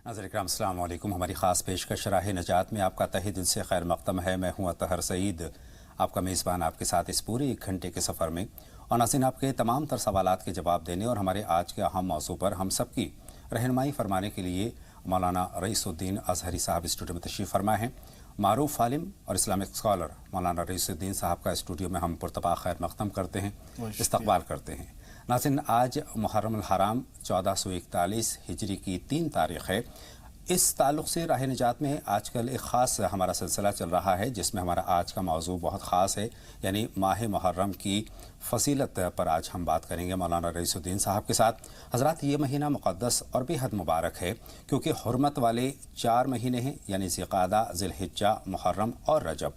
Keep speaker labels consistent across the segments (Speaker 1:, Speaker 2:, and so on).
Speaker 1: नाज़रीन इकराम अस्सलाम वालेकुम। हमारी ख़ास पेशकश राह नजात में आपका तहे दिल से खैर मक़दम है। मैं हूँ अतहर सईद, आपका मेज़बान आपके साथ इस पूरे 1 घंटे के सफ़र में। और नाज़रीन, आपके तमाम तर सवालात के जवाब देने और हमारे आज के अहम मौज़ू पर हम सब की रहनुमाई फरमाने के लिए मौलाना रईसुद्दीन अज़हरी साहब स्टूडियो में तशरीफ़ फरमा हैं। मारूफ आलिम और इस्लामिक स्कॉलर मौलाना रईसुद्दीन साहब का स्टूडियो में हम पुरतपा खैर मक़दम करते हैं, इस्तक़बाल करते हैं। नाज़रीन, आज मुहर्रम अल हराम 1441 हिजरी की 3 तारीख़ है। इस ताल्लुक़ से राह निजात में आजकल एक ख़ास हमारा सिलसिला चल रहा है, जिसमें हमारा आज का मौज़ू बहुत ख़ास है, यानी माह मुहर्रम की फ़सीलत पर आज हम बात करेंगे मौलाना रईसुद्दीन साहब के साथ। हज़रात, ये महीना मुक़द्दस और बेहद मुबारक है, क्योंकि हुर्मत वाले 4 महीने हैं, यानी ज़िलक़ादा, ज़िलहिज्जा, मुहर्रम और रजब।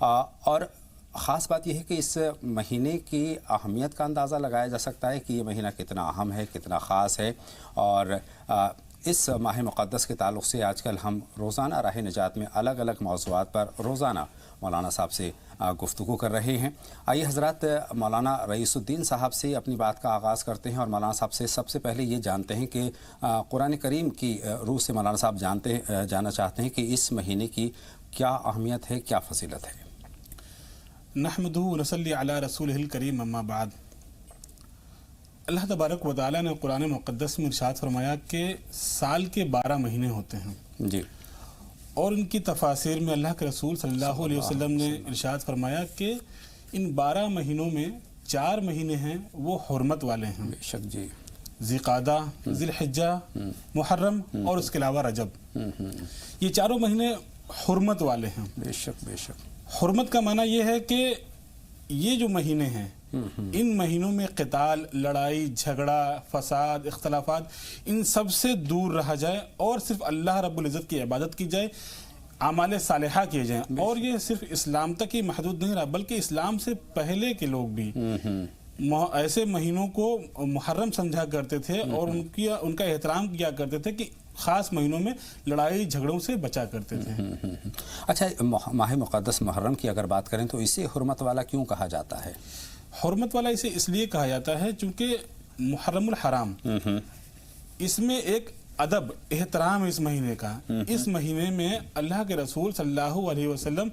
Speaker 1: और ख़ास बात यह है कि इस महीने की अहमियत का अंदाज़ा लगाया जा सकता है कि ये महीना कितना अहम है, कितना ख़ास है। और इस माह मुक़द्दस के ताल्लुक़ से आजकल हम रोज़ाना राह निजात में अलग अलग मौज़ूआत पर रोज़ाना मौलाना साहब से गुफ्तगू कर रहे हैं। आइए हज़रात, मौलाना रईसुद्दीन साहब से अपनी बात का आगाज़ करते हैं और मौलाना साहब से सबसे पहले ये जानते हैं कि कुरान करीम की रूह से मौलाना साहब जानना चाहते हैं कि इस महीने की क्या अहमियत है, क्या फ़सीलत है।
Speaker 2: नहमदुहु व नसल्ली अला रसूलिहिल करीम, अम्मा बाद। अल्लाह तबारक व तआला ने कुरान मुक़द्दस में इरशाद फरमाया कि साल के 12 महीने होते हैं
Speaker 1: जी।
Speaker 2: और इनकी तफासिर में अल्लाह के रसूल सल्लल्लाहु अलैहि वसल्लम ने इरशाद फरमाया कि इन 12 महीनों में 4 महीने हैं वो हुर्मत वाले हैं।
Speaker 1: बेशक जी।
Speaker 2: ज़िलक़ादा, ज़िलहिज्जा, मुहर्रम और उसके अलावा रजब। ये चारों महीने हुर्मत वाले हैं।
Speaker 1: बेशक बेशक।
Speaker 2: हुर्मत का माना यह है कि ये जो महीने हैं, इन महीनों में क़िताल, लड़ाई झगड़ा, फसाद, इख्तलाफात, इन सब से दूर रहा जाए और सिर्फ अल्लाह रब्बुल इज़्ज़त की इबादत की जाए, आमाल सालिहा किए जाएं। और ये सिर्फ इस्लाम तक ही महदूद नहीं रहा, बल्कि इस्लाम से पहले के लोग भी ऐसे महीनों को मुहर्रम समझा करते थे और उनका एहतराम किया करते थे कि ख़ास महीनों में लड़ाई झगड़ों से बचा करते थे।
Speaker 1: अच्छा, माह मुक़द्दस मुहर्रम की अगर बात करें तो इसे हुर्मत वाला क्यों कहा जाता है?
Speaker 2: हुर्मत वाला इसे इसलिए कहा जाता है चूँकि मुहर्रमुल हराम, इसमें एक अदब, एहतराम इस महीने का। इस महीने में अल्लाह के रसूल सल्लल्लाहु अलैहि वसल्लम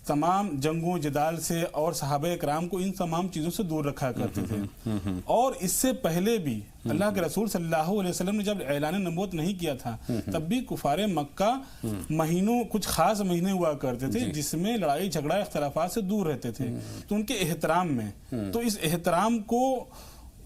Speaker 2: तमाम जंगों जदाल से और सहाबा कराम को इन तमाम चीज़ों से दूर रखा करते थे। और इससे पहले भी अल्लाह के रसूल सल्लल्लाहु अलैहि वसल्लम ने जब ऐलान नबूवत नहीं किया था, तब भी कुफारे मक्का महीनों, कुछ खास महीने हुआ करते थे जिसमें लड़ाई झगड़ा इख्तलाफात से दूर रहते थे। तो उनके एहतराम में, तो इस एहतराम को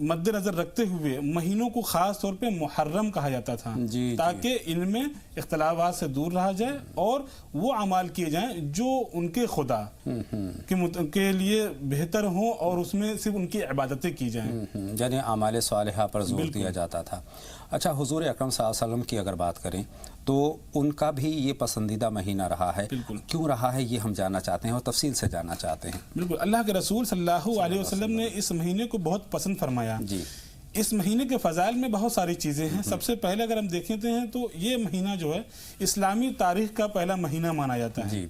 Speaker 2: मद्देनजर रखते हुए महीनों को खास तौर पे मुहर्रम कहा जाता था, ताकि इनमें इख्तलाफात से दूर रहा जाए और वो अमाल किए जाएं जो उनके खुदा के लिए बेहतर हों और उसमें सिर्फ उनकी इबादतें की जाएं,
Speaker 1: यानी आमाल सालिहा पर जोर दिया जाता था। अच्छा, हुजूर अकरम सल्लल्लाहु अलैहि वसल्लम की अगर बात करें तो उनका भी ये पसंदीदा महीना रहा है। क्यों रहा है, ये हम जानना चाहते हैं और तफसील से जानना चाहते हैं।
Speaker 2: बिल्कुल, अल्लाह के रसूल सल्लल्लाहु अलैहि वसल्लम ने इस महीने को बहुत पसंद फरमाया जी। इस महीने के फ़ज़ाइल में बहुत सारी चीज़ें हैं। सबसे पहले अगर हम देखते हैं तो ये महीना जो है इस्लामी तारीख़ का पहला महीना माना जाता है।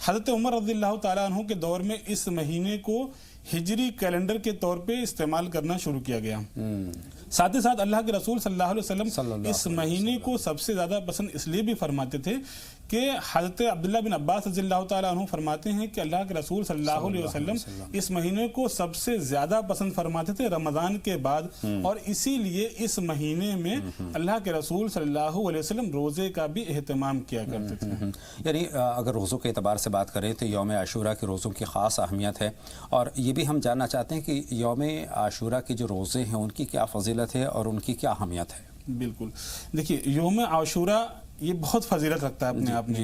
Speaker 2: हज़रत उमर रज़ियल्लाहु ताला अन्हु के दौर में इस महीने को हिजरी कैलेंडर के तौर पे इस्तेमाल करना शुरू किया गया। साथ ही साथ अल्लाह के रसूल सल्लल्लाहु अलैहि वसल्लम इस महीने को सबसे ज़्यादा पसंद इसलिए भी फरमाते थे कि हज़रत अब्दुल्लाह बिन अब्बास रज़ियल्लाहु ताला अन्हु फरमाते हैं कि अल्लाह के रसूल सल्लल्लाहु अलैहि वसल्लम इस महीने को सबसे ज़्यादा पसंद फरमाते थे रमज़ान के बाद, और इसीलिए इस महीने में अल्लाह के रसूल सल्लल्लाहु अलैहि वसल्लम रोज़े का भी एहतमाम किया करते थे।
Speaker 1: यानी अगर रोज़ों के एतबार से बात करें तो यौम आशूरा के रोज़ों की ख़ास अहमियत है। और ये भी हम जानना चाहते हैं कि यौम आशूरा के जो रोज़े हैं उनकी क्या फ़जीलत है और उनकी क्या अहमियत है।
Speaker 2: बिल्कुल, देखिए, यौम आशूरा ये बहुत फजीलत रखता है अपने आप में।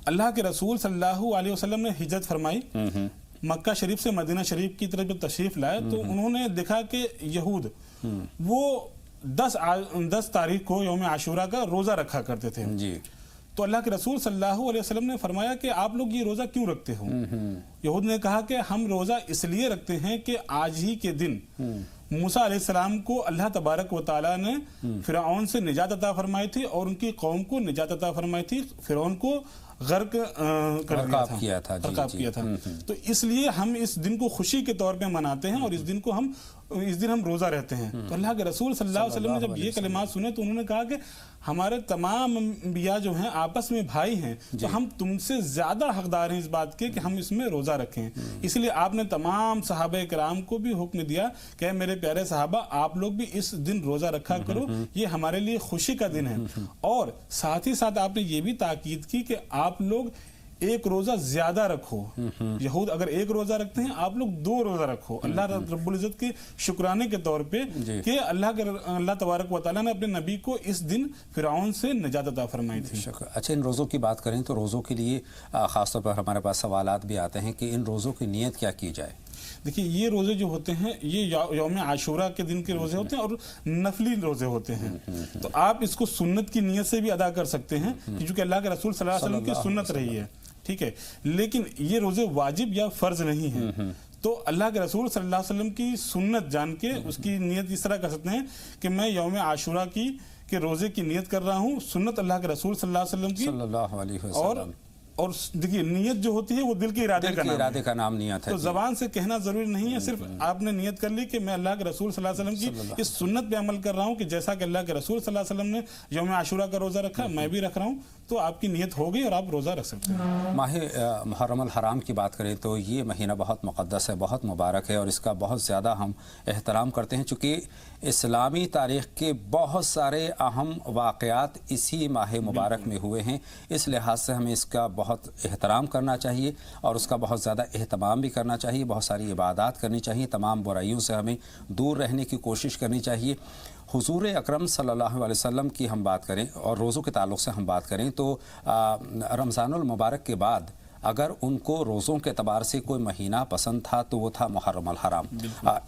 Speaker 2: अल्लाह के रसूल सल्लल्लाहु अलैहि वसल्लम ने हिजरत फरमाई, मक्का शरीफ से मदीना शरीफ की तरफ जब तशरीफ लाए तो उन्होंने देखा कि यहूद वो 10 तारीख को यौम आशूरा का रोज़ा रखा करते थे जी। तो अल्लाह के रसूल सल्लल्लाहु अलैहि वसल्लम ने फरमाया कि आप लोग ये रोज़ा क्यों रखते हो? यहूद ने कहा कि हम रोज़ा इसलिए रखते हैं कि आज ही के दिन मूसा अलैहिस्सलाम को अल्लाह तबारक व तआला ने फिरौन से निजात अता फरमाई थी और उनकी कौम को निजात अता फरमाई थी। फिरौन को गर्क किया था। तो इसलिए हम इस दिन को खुशी के तौर पे मनाते हैं और इस दिन को हम इस दिन हम रोजा रहते हैं। तो अल्लाह के रसूल सल्लल्लाहु अलैहि वसल्लम ने जब ये कलिमात सुने तो उन्होंने कहा कि हमारे तमाम अंबिया जो हैं आपस में भाई हैं, तो हम तुमसे ज्यादा हकदार हैं इस बात के कि हम इसमें रोजा रखें। इसलिए आपने तमाम सहाबा किराम को भी हुक्म दिया कि मेरे प्यारे सहाबा आप लोग भी इस दिन रोजा रखा करो, ये हमारे लिए खुशी का दिन है। और साथ ही साथ आपने ये भी ताकीद की कि आप लोग एक रोजा ज्यादा रखो। यहूद अगर एक रोजा रखते हैं, आप लोग 2 रोजा रखो, अल्लाह रब्बुल इज्जत के शुक्राने के तौर पे कि अल्लाह तबारक व तआला ने अपने नबी को इस दिन फिरौन से निजात अता फरमाई थी।
Speaker 1: अच्छा, इन रोज़ों की बात करें तो रोज़ों के लिए ख़ासतौर पर हमारे पास सवालात भी आते हैं कि इन रोज़ों की नीयत क्या की जाए।
Speaker 2: देखिए, ये रोजे जो होते हैं ये यौम आशूरा के दिन के रोजे होते हैं और नफली रोजे होते हैं। तो आप इसको सुन्नत की नीयत से भी अदा कर सकते हैं क्योंकि अल्लाह के रसूल सल्लल्लाहु अलैहि वसल्लम की सुन्नत रही है, ठीक है। लेकिन ये रोजे वाजिब या फर्ज नहीं है। तो अल्लाह के रसूल सल्लल्लाहु अलैहि वसल्लम की सुन्नत जान के उसकी नीयत इस तरह कर सकते हैं कि मैं यौम आशूरा के रोजे की नीयत कर रहा हूँ, सुन्नत अल्लाह के रसूल सल्लल्लाहु अलैहि वसल्लम की।
Speaker 1: सल्लल्लाहु अलैहि वसल्लम।
Speaker 2: और देखिए, नियत जो होती है वो दिल के इरादे का नाम
Speaker 1: नियत है।
Speaker 2: तो जबान से कहना जरूरी नहीं है, सिर्फ आपने नियत कर ली कि मैं अल्लाह के रसूल सल्लल्लाहु अलैहि वसल्लम की इस सुन्नत पे अमल कर रहा हूँ कि जैसा कि अल्लाह के रसूल सल्लल्लाहु अलैहि वसल्लम ने यौम आशूरा का रोजा रखा, मैं भी रख रहा हूँ, तो आपकी नियत हो गई और आप रोजा रख सकते हैं।
Speaker 1: माह मुहर्रम अल हराम की बात करें तो ये महीना बहुत मुक़द्दस है, बहुत मुबारक है और इसका बहुत ज़्यादा हम एहतराम करते हैं, चूँकि इस्लामी तारीख़ के बहुत सारे अहम वाक़यात इसी माह मुबारक में हुए हैं। इस लिहाज से हमें इसका बहुत एहतराम करना चाहिए और उसका बहुत ज़्यादा एहतमाम भी करना चाहिए। बहुत सारी इबादत करनी चाहिए, तमाम बुराइयों से हमें दूर रहने की कोशिश करनी चाहिए। हुजूर अकरम सल्लल्लाहु अलैहि वसल्लम की हम बात करें और रोज़ों के ताल्लुक़ से हम बात करें तो रमज़ानुल मुबारक के बाद अगर उनको रोज़ों के एतबार से कोई महीना पसंद था तो वो था मुहर्रम अल हराम।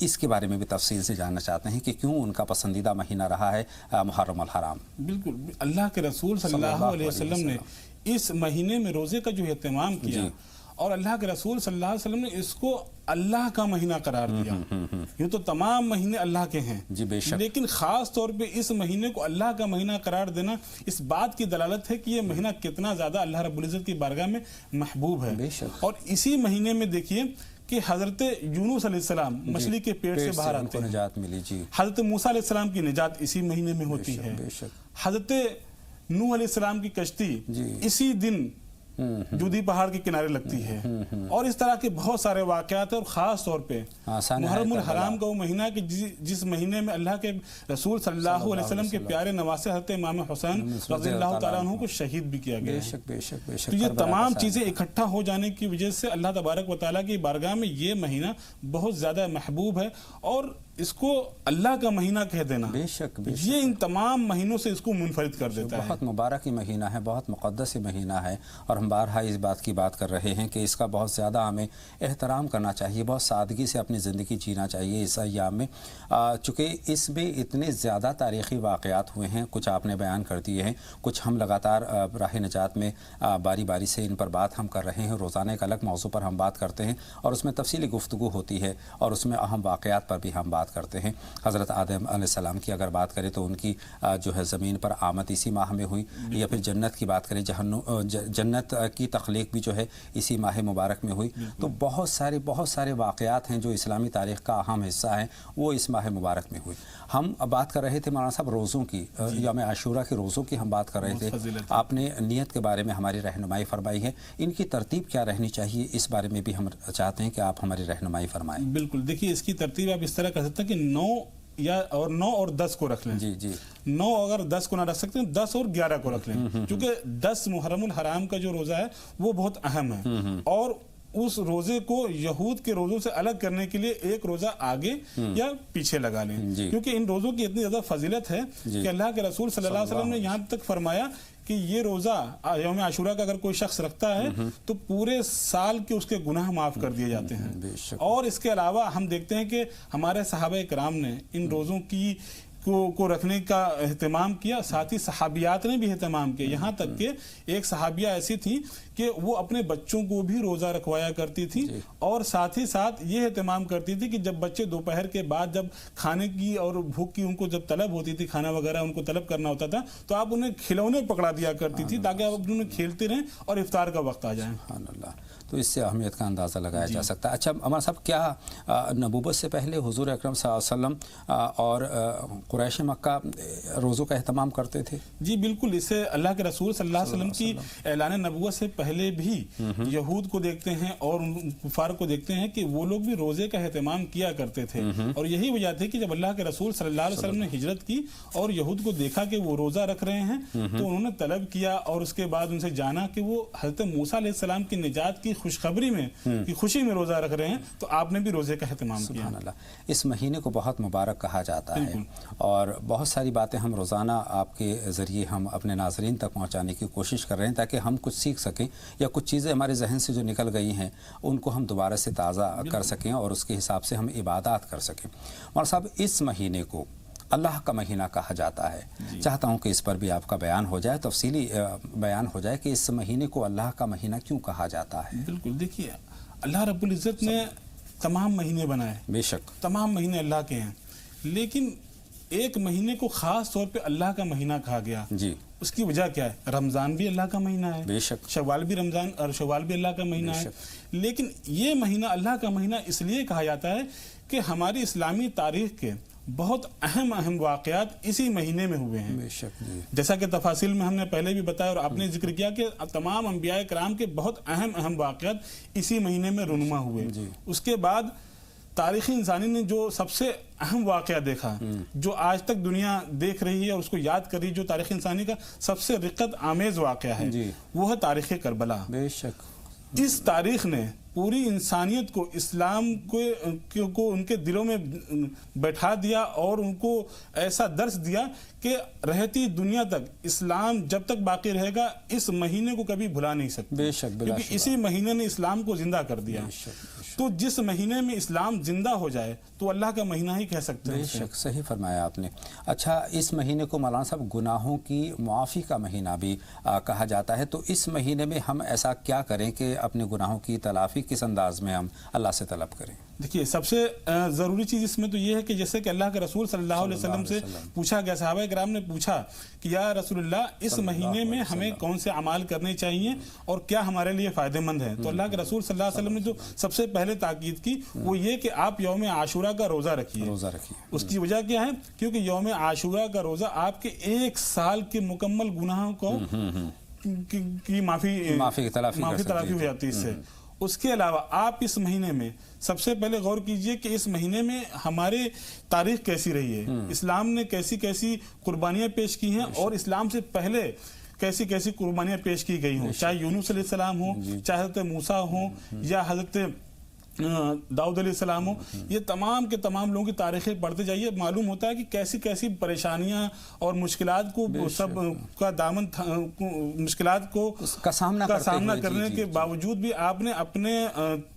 Speaker 1: इसके बारे में भी तफसील से जानना चाहते हैं कि क्यों उनका पसंदीदा महीना रहा है मुहर्रम अल हराम।
Speaker 2: बिल्कुल, अल्लाह के रसूल सल्लल्लाहु अलैहि वसल्लम ने इस महीने में रोज़े का जो एहतमाम किया और अल्लाह के रसूल सल्लल्लाहु अलैहि वसल्लम ने इसको अल्लाह का महीना करार दिया। यूँ तो तमाम महीने अल्लाह के हैं
Speaker 1: जी, बेशक, लेकिन
Speaker 2: ख़ास तौर पे इस महीने को अल्लाह का महीना करार देना इस बात की दलालत है कि ये महीना कितना ज़्यादा अल्लाह रब्बुल इज़्ज़त की बारगाह में महबूब है। और इसी महीने में देखिए कि हज़रत यूनुस अलैहिस्सलाम मछली के पेट से बाहर आते हैं,
Speaker 1: निजात मिली जी।
Speaker 2: हज़रत मूसा अलैहिस्सलाम की निजात इसी महीने में होती है। हज़रत नूह अलैहिस्सलाम की कश्ती इसी दिन जूदी पहाड़ के किनारे लगती है। और इस तरह के बहुत सारे वाक़यात हैं और ख़ास तौर पे मुहर्रम अल हराम का वो महीना कि जिस महीने में अल्लाह के रसूल सल्लल्लाहु अलैहि वसल्लम के प्यारे नवासे हज़रत इमाम हुसैन रज़ियल्लाहु ताला अन्हु को शहीद भी किया गया है। तो ये तमाम चीज़ें इकट्ठा हो जाने की वजह से अल्लाह तबारक व तआला की बारगाह में ये महीना बहुत ज़्यादा महबूब है और इसको अल्लाह का महीना कह देना
Speaker 1: बेशक
Speaker 2: ये इन तमाम महीनों से इसको मुनफरिद कर देता है।
Speaker 1: बहुत मुबारक ही महीना है, बहुत मुक़द्दस ही महीना है और हम बारहा इस बात की बात कर रहे हैं कि इसका बहुत ज़्यादा हमें एहतराम करना चाहिए, बहुत सादगी से अपनी ज़िंदगी जीना चाहिए इस अय्याम में। चूँकि इसमें इतने ज़्यादा तारीख़ी वाक़यात हुए हैं, कुछ आपने बयान कर दिए हैं, कुछ हम लगातार राह निजात में बारी बारी से इन पर बात हम कर रहे हैं। रोज़ाना एक अलग मौजू पर हम बात करते हैं और उसमें तफसीली गुफ्तगू होती है और उसमें अहम वाक़यात पर भी हम बात करते हैं। हज़रत आदम अलैहिस्सलाम की अगर बात करें तो उनकी जो है ज़मीन पर आमद इसी माह में हुई, या फिर जन्नत की बात करें जन्नत की तख्लीक भी जो है इसी माह मुबारक में हुई। तो बहुत सारे वाक़यात हैं जो इस्लामी तारीख़ का अहम हिस्सा है, वो इस माह मुबारक में हुई। हम बात कर रहे थे मौलाना साहब रोज़ों की, यौम आशूरा के रोज़ों की हम बात कर रहे थे। आपने नियत के बारे में हमारी रहनुमाई फरमाई है, इनकी तरतीब क्या रहनी चाहिए इस बारे में भी हम चाहते हैं कि आप हमारी रहनुमाई फरमाएं।
Speaker 2: बिल्कुल, देखिए इसकी तरतीब आप इस तरह कर सकते हैं कि 9 और 10 को रख लें।
Speaker 1: जी
Speaker 2: 9 अगर 10 को ना रख सकते हैं 10 और 11 को रख लें, क्योंकि 10 मुहर्रमुल हराम का जो रोज़ा है वो बहुत अहम है और उस रोजे को यहूद के रोजों से अलग करने के लिए एक रोजा आगे या पीछे लगा लें, क्योंकि इन रोजों की इतनी ज्यादा फजीलत है कि अल्लाह के रसूल सल्लल्लाहु अलैहि वसल्लम ने यहाँ तक फरमाया कि ये रोजा यौम आशूरा का अगर कोई शख्स रखता है तो पूरे साल के उसके गुनाह माफ कर दिए जाते हैं। और इसके अलावा हम देखते हैं कि हमारे सहाबा किराम ने इन रोजों की को रखने का एहतमाम किया, साथ ही सहाबियात ने भी एहतमाम किया। यहाँ तक कि एक सहाबिया ऐसी थी कि वो अपने बच्चों को भी रोज़ा रखवाया करती थी और साथ ही साथ ये एहतमाम करती थी कि जब बच्चे दोपहर के बाद जब खाने की और भूख की उनको जब तलब होती थी, खाना वगैरह उनको तलब करना होता था, तो आप उन्हें खिलौने पकड़ा दिया करती थी ताकि आप उन्हें खेलते रहें और इफ्तार का वक्त आ जाए।
Speaker 1: تو اس سے اہمیت کا اندازہ لگایا جا سکتا ہے. اچھا عمر صاحب، کیا نبوت سے پہلے حضور اکرم صلی اللہ علیہ وسلم اور قریش مکہ روزوں کا اہتمام کرتے تھے؟
Speaker 2: جی بالکل، اس سے اللہ کے رسول صلی اللہ علیہ وسلم کی اعلان نبوت سے پہلے بھی یہود کو دیکھتے ہیں اور کفار کو دیکھتے ہیں کہ وہ لوگ بھی روزے کا اہتمام کیا کرتے تھے. اور یہی وجہ تھی کہ جب اللہ کے رسول صلی اللہ علیہ وسلم نے ہجرت کی اور یہود کو دیکھا کہ وہ روزہ رکھ رہے ہیں تو انہوں نے طلب کیا اور اس کے بعد ان سے جانا کہ وہ حضرت موسیٰ علیہ السلام کی نجات کی خوشخبری میں کی خوشی میں روزہ رکھ رہے ہیں، تو آپ نے بھی روزے کا اہتمام کیا.
Speaker 1: سبحان اللہ. اس مہینے کو بہت مبارک کہا جاتا ہے اور بہت ساری باتیں ہم روزانہ آپ کے ذریعے ہم اپنے ناظرین تک پہنچانے کی کوشش کر رہے ہیں تاکہ ہم کچھ سیکھ سکیں یا کچھ چیزیں ہمارے ذہن سے جو نکل گئی ہیں ان کو ہم دوبارہ سے تازہ کر سکیں اور اس کے حساب سے ہم عبادات کر سکیں. مولانا صاحب، اس مہینے کو اللہ کا مہینہ کہا جاتا ہے. چاہتا ہوں کہ اس پر بھی آپ کا بیان ہو جائے، تفصیلی بیان ہو جائے کہ اس مہینے کو اللہ کا مہینہ کیوں کہا جاتا ہے.
Speaker 2: بالکل، دیکھیے اللہ رب العزت نے تمام مہینے بنائے،
Speaker 1: بے شک
Speaker 2: تمام مہینے اللہ کے ہیں، لیکن ایک مہینے کو خاص طور پہ اللہ کا مہینہ کہا گیا.
Speaker 1: جی،
Speaker 2: اس کی وجہ کیا ہے؟ رمضان بھی اللہ کا مہینہ ہے،
Speaker 1: بے شک
Speaker 2: شوال بھی رمضان اور شوال بھی اللہ کا مہینہ ہے. لیکن یہ مہینہ اللہ کا مہینہ اس لیے کہا جاتا ہے کہ ہماری اسلامی تاریخ کے بہت اہم واقعات اسی مہینے میں ہوئے ہیں.
Speaker 1: بے شک جی.
Speaker 2: جیسا کہ تفاصیل میں ہم نے پہلے بھی بتایا اور آپ نے ذکر کیا کہ تمام انبیاء کرام کے بہت اہم واقعات اسی مہینے میں رونما ہوئے. اس کے بعد تاریخی انسانی نے جو سب سے اہم واقعہ دیکھا، جو آج تک دنیا دیکھ رہی ہے اور اس کو یاد کر رہی ہے، جو تاریخ انسانی کا سب سے رقت آمیز واقعہ ہے، وہ ہے تاریخ کربلا.
Speaker 1: بے شک
Speaker 2: اس تاریخ نے پوری انسانیت کو، اسلام کو ان کے دلوں میں بیٹھا دیا اور ان کو ایسا درس دیا کہ رہتی دنیا تک اسلام جب تک باقی رہے گا اس مہینے کو کبھی بھلا نہیں سکتے.
Speaker 1: بے شک،
Speaker 2: کیونکہ اسی مہینے نے اسلام کو زندہ کر دیا. تو جس مہینے میں اسلام زندہ ہو جائے تو اللہ کا مہینہ ہی کہہ سکتے ہیں.
Speaker 1: بے شک، صحیح فرمایا آپ نے. اچھا، اس مہینے کو مولانا صاحب گناہوں کی معافی کا مہینہ بھی کہا جاتا ہے. تو اس مہینے میں ہم ایسا کیا کریں کہ اپنے گناہوں کی تلافی کس انداز میں ہم اللہ سے طلب کریں؟
Speaker 2: دیکھیے، سب سے ضروری چیز اس میں تو یہ ہے کہ جیسے کہ اللہ کے رسول صلی اللہ علیہ وسلم سے پوچھا گیا، صحابہ کرام نے پوچھا کہ یا رسول اللہ، اس مہینے میں ہمیں کون سے اعمال کرنے چاہیے اور کیا ہمارے لیے فائدہ مند ہے؟ تو اللہ کے رسول صلی اللہ علیہ وسلم نے جو سب سے پہلے تاکید کی وہ یہ کہ آپ یوم عاشورہ کا روزہ رکھیے. اس کی وجہ کیا ہے؟ کیونکہ یوم عاشورہ کا روزہ آپ کے 1 سال کے مکمل گناہوں کو کی معافی تلافی ہو جاتی ہے اس سے. اس کے علاوہ آپ اس مہینے میں سب سے پہلے غور کیجئے کہ اس مہینے میں ہمارے تاریخ کیسی رہی ہے، اسلام نے کیسی کیسی قربانیاں پیش کی ہیں اور اسلام سے پہلے کیسی کیسی قربانیاں پیش کی گئی ہوں، چاہے یونس علیہ السلام ہوں، چاہے حضرت موسیٰ ہوں یا حضرت داؤد علیہ السلام ہو. یہ تمام کے تمام لوگوں کی تاریخیں پڑھتے جائیے، معلوم ہوتا ہے کہ کیسی کیسی پریشانیاں اور مشکلات کو سب کا دامن مشکلات کو کا سامنا کرنے کے باوجود بھی آپ نے اپنے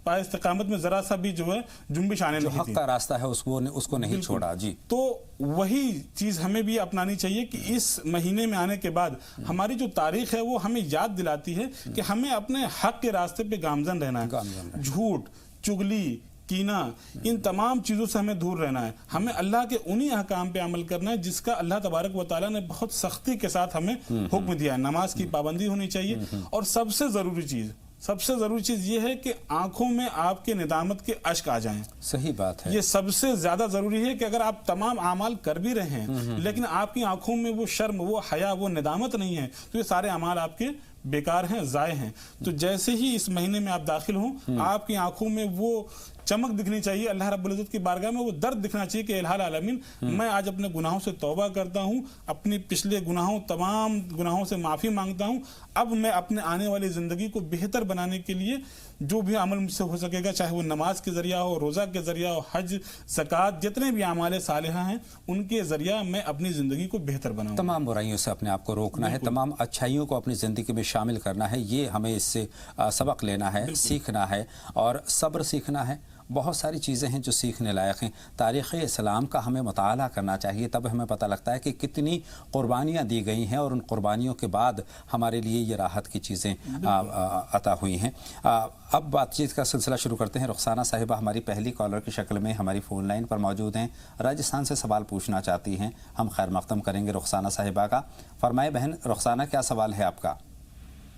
Speaker 2: پائے استقامت میں ذرا سا بھی جو ہے جنبش آنے نہیں
Speaker 1: حق کا راستہ ہے اس کو نہیں چھوڑا. جی،
Speaker 2: تو وہی چیز ہمیں بھی اپنانی چاہیے کہ اس مہینے میں آنے کے بعد ہماری جو تاریخ ہے وہ ہمیں یاد دلاتی ہے کہ ہمیں اپنے حق کے راستے پہ گامزن رہنا ہے. جھوٹ، چگلی، کینہ، ان تمام چیزوں سے ہمیں دور رہنا ہے. ہمیں اللہ کے انہی احکام پہ عمل کرنا ہے جس کا اللہ تبارک و تعالیٰ نے بہت سختی کے ساتھ ہمیں حکم دیا ہے. نماز کی پابندی ہونی چاہیے اور سب سے ضروری چیز یہ ہے کہ آنکھوں میں آپ کے ندامت کے اشک آ جائیں.
Speaker 1: صحیح بات ہے.
Speaker 2: یہ سب سے زیادہ ضروری ہے کہ اگر آپ تمام اعمال کر بھی رہے ہیں لیکن آپ کی آنکھوں میں وہ شرم، وہ حیا، وہ ندامت نہیں ہے تو یہ سارے اعمال آپ کے بیکار ہیں، ضائع ہیں. تو جیسے ہی اس مہینے میں آپ داخل ہوں آپ کی آنکھوں میں وہ چمک دکھنی چاہیے، اللہ رب العزت کی بارگاہ میں وہ درد دکھنا چاہیے کہ الہ العالمین میں آج اپنے گناہوں سے توبہ کرتا ہوں، اپنی پچھلے تمام گناہوں سے معافی مانگتا ہوں. اب میں اپنے آنے والی زندگی کو بہتر بنانے کے لیے جو بھی عمل مجھ سے ہو سکے گا، چاہے وہ نماز کے ذریعہ ہو، روزہ کے ذریعہ ہو، حج، زکوٰۃ، جتنے بھی اعمال صالحہ ہیں ان کے ذریعہ میں اپنی زندگی کو بہتر بناؤں.
Speaker 1: تمام برائیوں سے اپنے آپ کو روکنا ہے، تمام اچھائیوں کو اپنی زندگی میں شامل کرنا ہے. یہ ہمیں اس سے سبق لینا ہے، سیکھنا ہے اور صبر سیکھنا ہے. بہت ساری چیزیں ہیں جو سیکھنے لائق ہیں. تاریخ اسلام کا ہمیں مطالعہ کرنا چاہیے، تب ہمیں پتہ لگتا ہے کہ کتنی قربانیاں دی گئی ہیں اور ان قربانیوں کے بعد ہمارے لیے یہ راحت کی چیزیں عطا ہوئی ہیں. اب بات چیت کا سلسلہ شروع کرتے ہیں. رخسانہ صاحبہ ہماری پہلی کالر کی شکل میں ہماری فون لائن پر موجود ہیں، راجستھان سے سوال پوچھنا چاہتی ہیں. ہم خیر مقدم کریں گے رخسانہ صاحبہ کا. فرمائے بہن رخسانہ، کیا سوال ہے آپ کا؟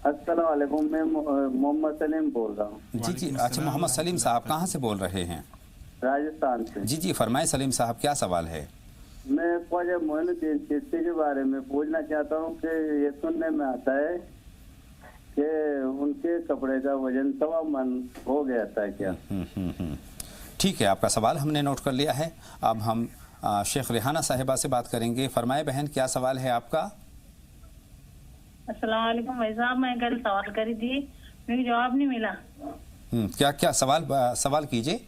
Speaker 3: अस्सलाम वालेकुम, मैं मोहम्मद सलीम बोल रहा हूँ
Speaker 1: जी जी, अच्छा मोहम्मद सलीम साहब कहाँ से बोल रहे हैं?
Speaker 3: राजस्थान से।
Speaker 1: जी जी, फरमाएं सलीम साहब, क्या सवाल है?
Speaker 3: मैं ख्वाजा मोइनुद्दीन चिश्ती के बारे में पूछना चाहता हूँ कि ये सुनने में आता है कि उनके कपड़े का वजन 1.25 मन हो गया था क्या?
Speaker 1: ठीक है, आपका सवाल हमने नोट कर लिया है। अब हम शेख रेहाना साहिबा से बात करेंगे। फरमाए बहन, क्या सवाल है आपका?
Speaker 4: अस्सलाम वालेकुम भाई साहब, मैं कल सवाल करी थी, मुझे जवाब नहीं मिला।
Speaker 1: क्या क्या सवाल कीजिए।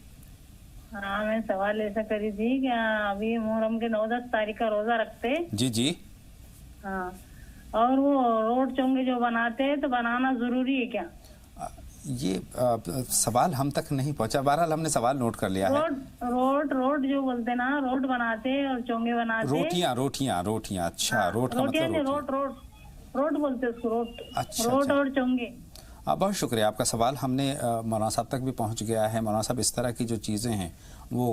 Speaker 4: हाँ, मैं सवाल ऐसा करी थी कि अभी मुहर्रम के 9-10 तारीख का रोजा रखते।
Speaker 1: जी जी।
Speaker 4: हाँ, और वो रोड चोंगे जो बनाते हैं तो बनाना जरूरी है क्या?
Speaker 1: ये सवाल हम तक नहीं पहुंचा। बहरहाल हमने सवाल नोट कर लिया है।
Speaker 4: रोड जो बोलते ना, रोड बनाते और चोंगे बनाते।
Speaker 1: रोटियां। अच्छा, रोड का
Speaker 4: रोटियां नहीं,
Speaker 1: मतलब
Speaker 4: रोड बोलते उसको, रोड।
Speaker 1: अच्छा,
Speaker 4: रोड
Speaker 1: अच्छा।
Speaker 4: और चोंगे।
Speaker 1: बहुत शुक्रिया, आपका सवाल हमने मौलाना साहब तक भी पहुंच गया है। मौलाना साहब, इस तरह की जो चीज़ें हैं वो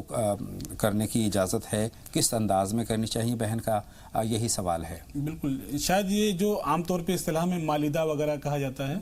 Speaker 1: करने की इजाज़त है, किस अंदाज में करनी चाहिए बहन का यही सवाल है।
Speaker 2: बिल्कुल, शायद ये जो आमतौर पे इस्तिलाह में मालिदा वगैरह कहा जाता है,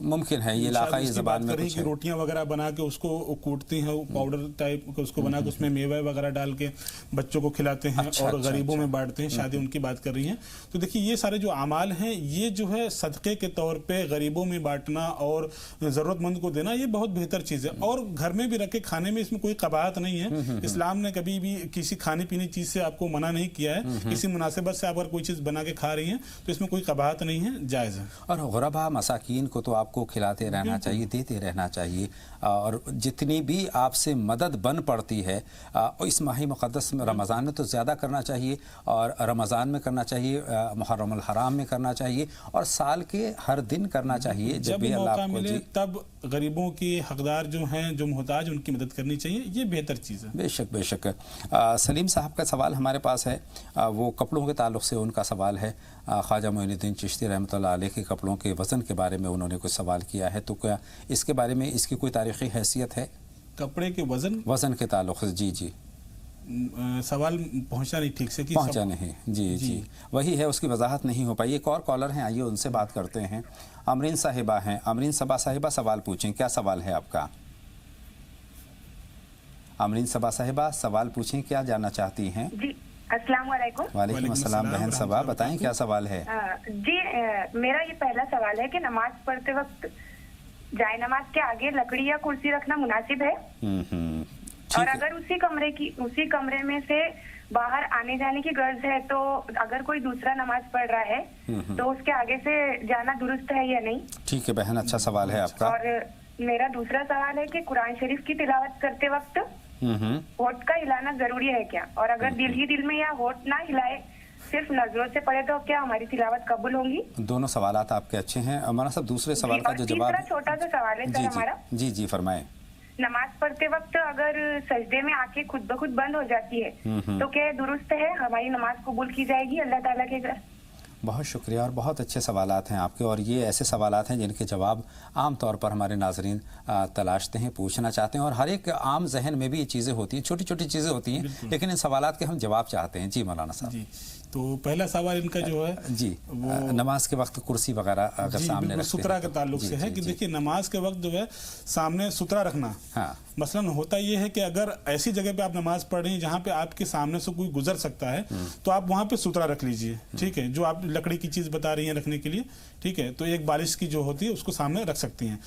Speaker 1: मुमकिन है ये इलाकाई ज़बान में कुछ है।
Speaker 2: रोटियां वगैरह बना के उसको कूटती हैं, पाउडर टाइप को उसको बना के उसमें मेवे वगैरह डाल के बच्चों को खिलाते हैं और गरीबों में बांटते हैं। शादी उनकी बात कर रही हैं। तो देखिए, ये सारे जो अमाल हैं, ये जो है सदक़े के तौर पे गरीबों में बांटना और ज़रूरतमंद को देना, ये बहुत बेहतर चीज़ है। और घर में भी रखे खाने में इसमें कोई कबाहत नहीं है। इस्लाम ने कभी भी किसी खाने पीने चीज़ से आपको मना नहीं किया है। किसी मुनासिबत से आप अगर कोई चीज़ बना के खा रही हैं तो इसमें कोई कबाहत नहीं है, जायज़ है।
Speaker 1: और गुरबा मसाकीन को तो आपको खिलाते रहना चाहिए, देते रहना चाहिए। और जितनी भी आपसे मदद बन पड़ती है इस माह मुक़द्दस रमज़ान में तो ज़्यादा करना चाहिए, और रमज़ान में करना चाहिए, मुहर्रमुल हराम में करना चाहिए, और साल के हर दिन करना चाहिए जब भी अल्लाह आपको
Speaker 2: मिले तब गरीबों के हकदार जो हैं, जो मोहताज, उनकी मदद करनी चाहिए। ये बेहतर चीज़ है।
Speaker 1: बेशक। सलीम साहब का सवाल हमारे पास है, वो कपड़ों के ताल्लुक़ से उनका सवाल है। ख्वाजा मोइनुद्दीन चिश्ती रहमतुल्लाह अलैह के कपड़ों के वज़न के बारे में उन्होंने कुछ सवाल किया है। तो क्या इसके बारे में इसकी कोई तारीख़ी हैसियत है?
Speaker 2: कपड़े के वज़न
Speaker 1: के ताल्लुक़ से? जी।
Speaker 2: सवाल पहुंचा नहीं ठीक से कि
Speaker 1: पहुंचा नहीं। जी, वही है, उसकी वजाहत नहीं हो पाई। एक और कॉलर हैं, आइए उनसे बात करते हैं। अमरीन साहिबा हैं। अमरीन साहिबा सवाल पूछें, क्या सवाल है आपका? अमरीन साहिबा सवाल पूछें, क्या जानना चाहती हैं?
Speaker 5: जी, अस्सलाम वालेकुम।
Speaker 1: वालेकुम अस्सलाम बहन सबा, बताएं क्या सवाल है?
Speaker 5: जी, मेरा ये पहला सवाल है कि नमाज पढ़ते वक्त जाए नमाज के आगे लकड़ी या कुर्सी रखना मुनासिब है? और अगर उसी कमरे में से बाहर आने जाने की गर्ज है तो अगर कोई दूसरा नमाज पढ़ रहा है तो उसके आगे से जाना दुरुस्त है या नहीं?
Speaker 1: ठीक है बहन, अच्छा सवाल है आपका।
Speaker 5: और मेरा दूसरा सवाल है कि कुरान शरीफ की तिलावत करते वक्त होठ का हिलाना जरूरी है क्या? और अगर दिल ही दिल में या होठ ना हिलाए, सिर्फ नजरों से पढ़े तो क्या हमारी तिलावत कबूल होंगी? दोनों
Speaker 1: सवालात आपके अच्छे हैं। हमारा सब दूसरे सवाल का जो जवाब,
Speaker 5: छोटा सा सवाल है सर हमारा।
Speaker 1: जी फरमाएं।
Speaker 5: नमाज पढ़ते वक्त अगर सजदे में आंखें खुद ब खुद बंद हो जाती है तो क्या दुरुस्त है? हमारी नमाज कबूल की जाएगी अल्लाह ताला के घर?
Speaker 1: बहुत शुक्रिया, और बहुत अच्छे सवालात हैं आपके, और ये ऐसे सवालात हैं जिनके जवाब आम तौर पर हमारे नाजरीन तलाशते हैं, पूछना चाहते हैं। और हर एक आम जहन में भी ये चीज़ें होती हैं, छोटी छोटी चीज़ें होती हैं, लेकिन इन सवालात के हम जवाब चाहते हैं। जी मौलाना साहब।
Speaker 2: जी, तो पहला सवाल इनका जो है
Speaker 1: जी वो नमाज के वक्त कुर्सी वगैरह अगर सामने रखते हैं,
Speaker 2: सुतरा के ताल्लुक से है कि देखिए, नमाज के वक्त जो है सामने सुतरा रखना। मसलन होता ये है कि अगर ऐसी जगह पे आप नमाज पढ़ रहे हैं जहाँ पे आपके सामने से कोई गुजर सकता है तो आप वहाँ पे सुतरा रख लीजिए, ठीक है। जो आप लकड़ी की चीज़ बता रही हैं रखने के लिए, ठीक है, तो एक बालिश की जो होती है उसको सामने रख सकती हैं।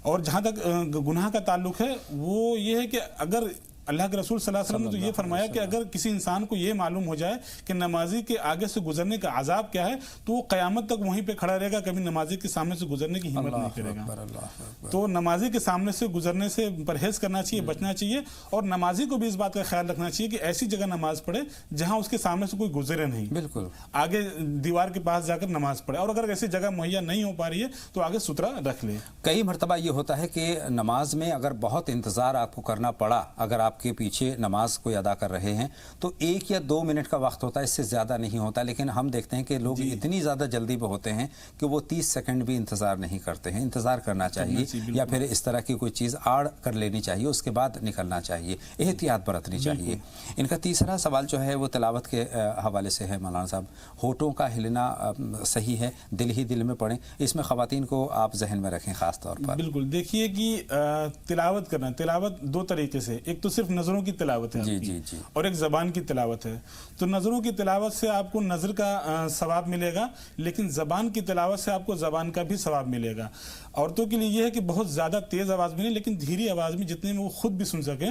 Speaker 2: और जहाँ तक गुनाह का ताल्लुक है वो ये है कि अगर अल्लाह के रसूल सल्लल्लाहु अलैहि वसल्लम ने तो ये फरमाया कि अगर किसी इंसान को ये मालूम हो जाए कि नमाजी के आगे से गुजरने का अजाब क्या है तो वो क़यामत तक वहीं पे खड़ा रहेगा, कभी नमाजी के सामने से गुजरने की हिम्मत नहीं करेगा। तो नमाजी के सामने से गुजरने से परहेज करना चाहिए, बचना चाहिए। और नमाजी को भी इस बात का ख्याल रखना चाहिए कि ऐसी जगह नमाज पढ़े जहाँ उसके सामने से कोई गुजरे नहीं, बिल्कुल आगे दीवार के पास जाकर नमाज पढ़े। और अगर ऐसी जगह मुहैया नहीं हो पा रही है तो आगे सुतरा रख ले।
Speaker 1: कई मरतबा ये होता है कि नमाज में अगर बहुत इंतज़ार आपको करना पड़ा, अगर आप آپ کے پیچھے نماز کوئی ادا کر رہے ہیں تو 1 یا 2 منٹ کا وقت ہوتا ہے، اس سے زیادہ نہیں ہوتا، لیکن ہم دیکھتے ہیں کہ لوگ اتنی زیادہ جلدی پہ ہوتے ہیں کہ وہ 30 سیکنڈ بھی انتظار نہیں کرتے ہیں. انتظار کرنا چاہیے یا پھر اس طرح کی کوئی چیز آڑ کر لینی چاہیے، اس کے بعد نکلنا چاہیے، احتیاط برتنی چاہیے. ان کا تیسرا سوال جو ہے وہ تلاوت کے حوالے سے ہے مولانا صاحب. ہونٹوں کا ہلنا صحیح ہے، دل ہی دل میں پڑھیں، اس میں خواتین کو آپ ذہن میں رکھیں خاص طور پر.
Speaker 2: بالکل. دیکھیے کہ تلاوت کرنا، تلاوت 2 طریقے سے، ایک تو صرف نظروں کی تلاوت ہے اور ایک زبان کی تلاوت ہے. تو نظروں کی تلاوت سے آپ کو نظر کا ثواب ملے گا، لیکن زبان کی تلاوت سے آپ کو زبان کا بھی ثواب ملے گا. عورتوں کے لیے یہ ہے کہ بہت زیادہ تیز آواز میں نہیں، لیکن دھیری آواز میں جتنے میں وہ خود بھی سن سکیں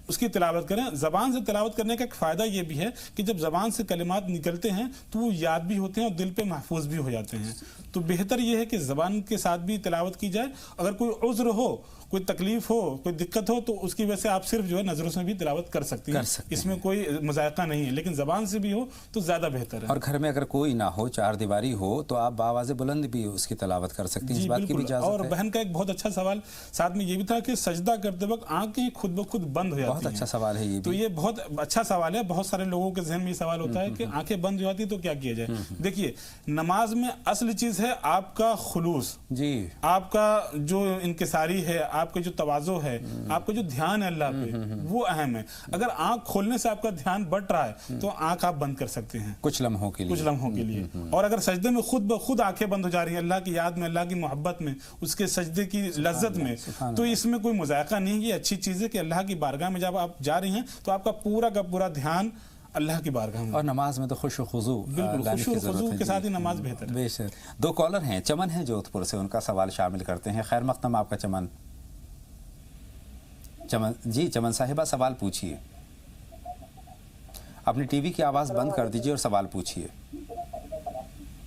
Speaker 2: اس کی تلاوت کریں. زبان سے تلاوت کرنے کا ایک فائدہ یہ بھی ہے کہ جب زبان سے کلمات نکلتے ہیں تو وہ یاد بھی ہوتے ہیں اور دل پہ محفوظ بھی ہو جاتے ہیں. تو بہتر یہ ہے کہ زبان کے ساتھ بھی تلاوت کی جائے. اگر کوئی عذر ہو، کوئی تکلیف ہو، کوئی دقت ہو تو اس کی وجہ سے آپ صرف جو ہے نظروں سے بھی تلاوت کر سکتی ہیں، اس میں کوئی مذائقہ نہیں ہے، لیکن زبان سے بھی ہو تو زیادہ بہتر ہے.
Speaker 1: اور گھر میں اگر کوئی نہ ہو، 4 دیواری ہو، تو آپ بآواز بلند بھی اس کی تلاوت کر سکتی ہیں. اس بات کی بھی اجازت ہے.
Speaker 2: اور بہن کا ایک بہت اچھا سوال ساتھ میں یہ بھی تھا کہ سجدہ کرتے وقت آنکھیں خود بخود بند ہو جاتی ہیں.
Speaker 1: بہت اچھا سوال ہے یہ بھی.
Speaker 2: تو یہ بہت اچھا سوال ہے. بہت سارے لوگوں کے ذہن میں یہ سوال ہوتا ہے کہ آنکھیں بند ہو جاتی تو کیا کیا جائے. دیکھیے، نماز میں اصل چیز ہے آپ کا خلوص، آپ کا جو انکساری ہے، آپ کا جو تواضع ہے، آپ کا جو دھیان ہے اللہ پہ، وہ اہم ہے. اگر آنکھ کھولنے سے آپ کا دھیان بٹ رہا ہے تو آنکھ آپ بند کر سکتے ہیں
Speaker 1: کچھ لمحوں کے لیے.
Speaker 2: اور اگر سجدے میں خود بخود آنکھیں بند ہو جا رہی ہیں اللہ کی یاد میں، اللہ کی محبت میں، اس کے سجدے کی لذت میں، تو اس میں کوئی مذائقہ نہیں. یہ اچھی چیز ہے کہ اللہ کی بارگاہ میں جب آپ جا رہی ہیں تو آپ کا پورا دھیان اللہ کی بارگاہ میں.
Speaker 1: اور نماز میں تو خوش و خضوع،
Speaker 2: بالکل خوش و خضوع کے ساتھ ہی نماز بہتر ہے.
Speaker 1: بے شک. 2 کالر ہیں، چمن ہے جودھ پور سے، ان کا سوال شامل کرتے ہیں. خیر مقدم آپ کا چمن. جی چمن صاحبہ سوال پوچھیے. اپنی ٹی وی کی آواز بند کر دیجیے اور سوال پوچھیے.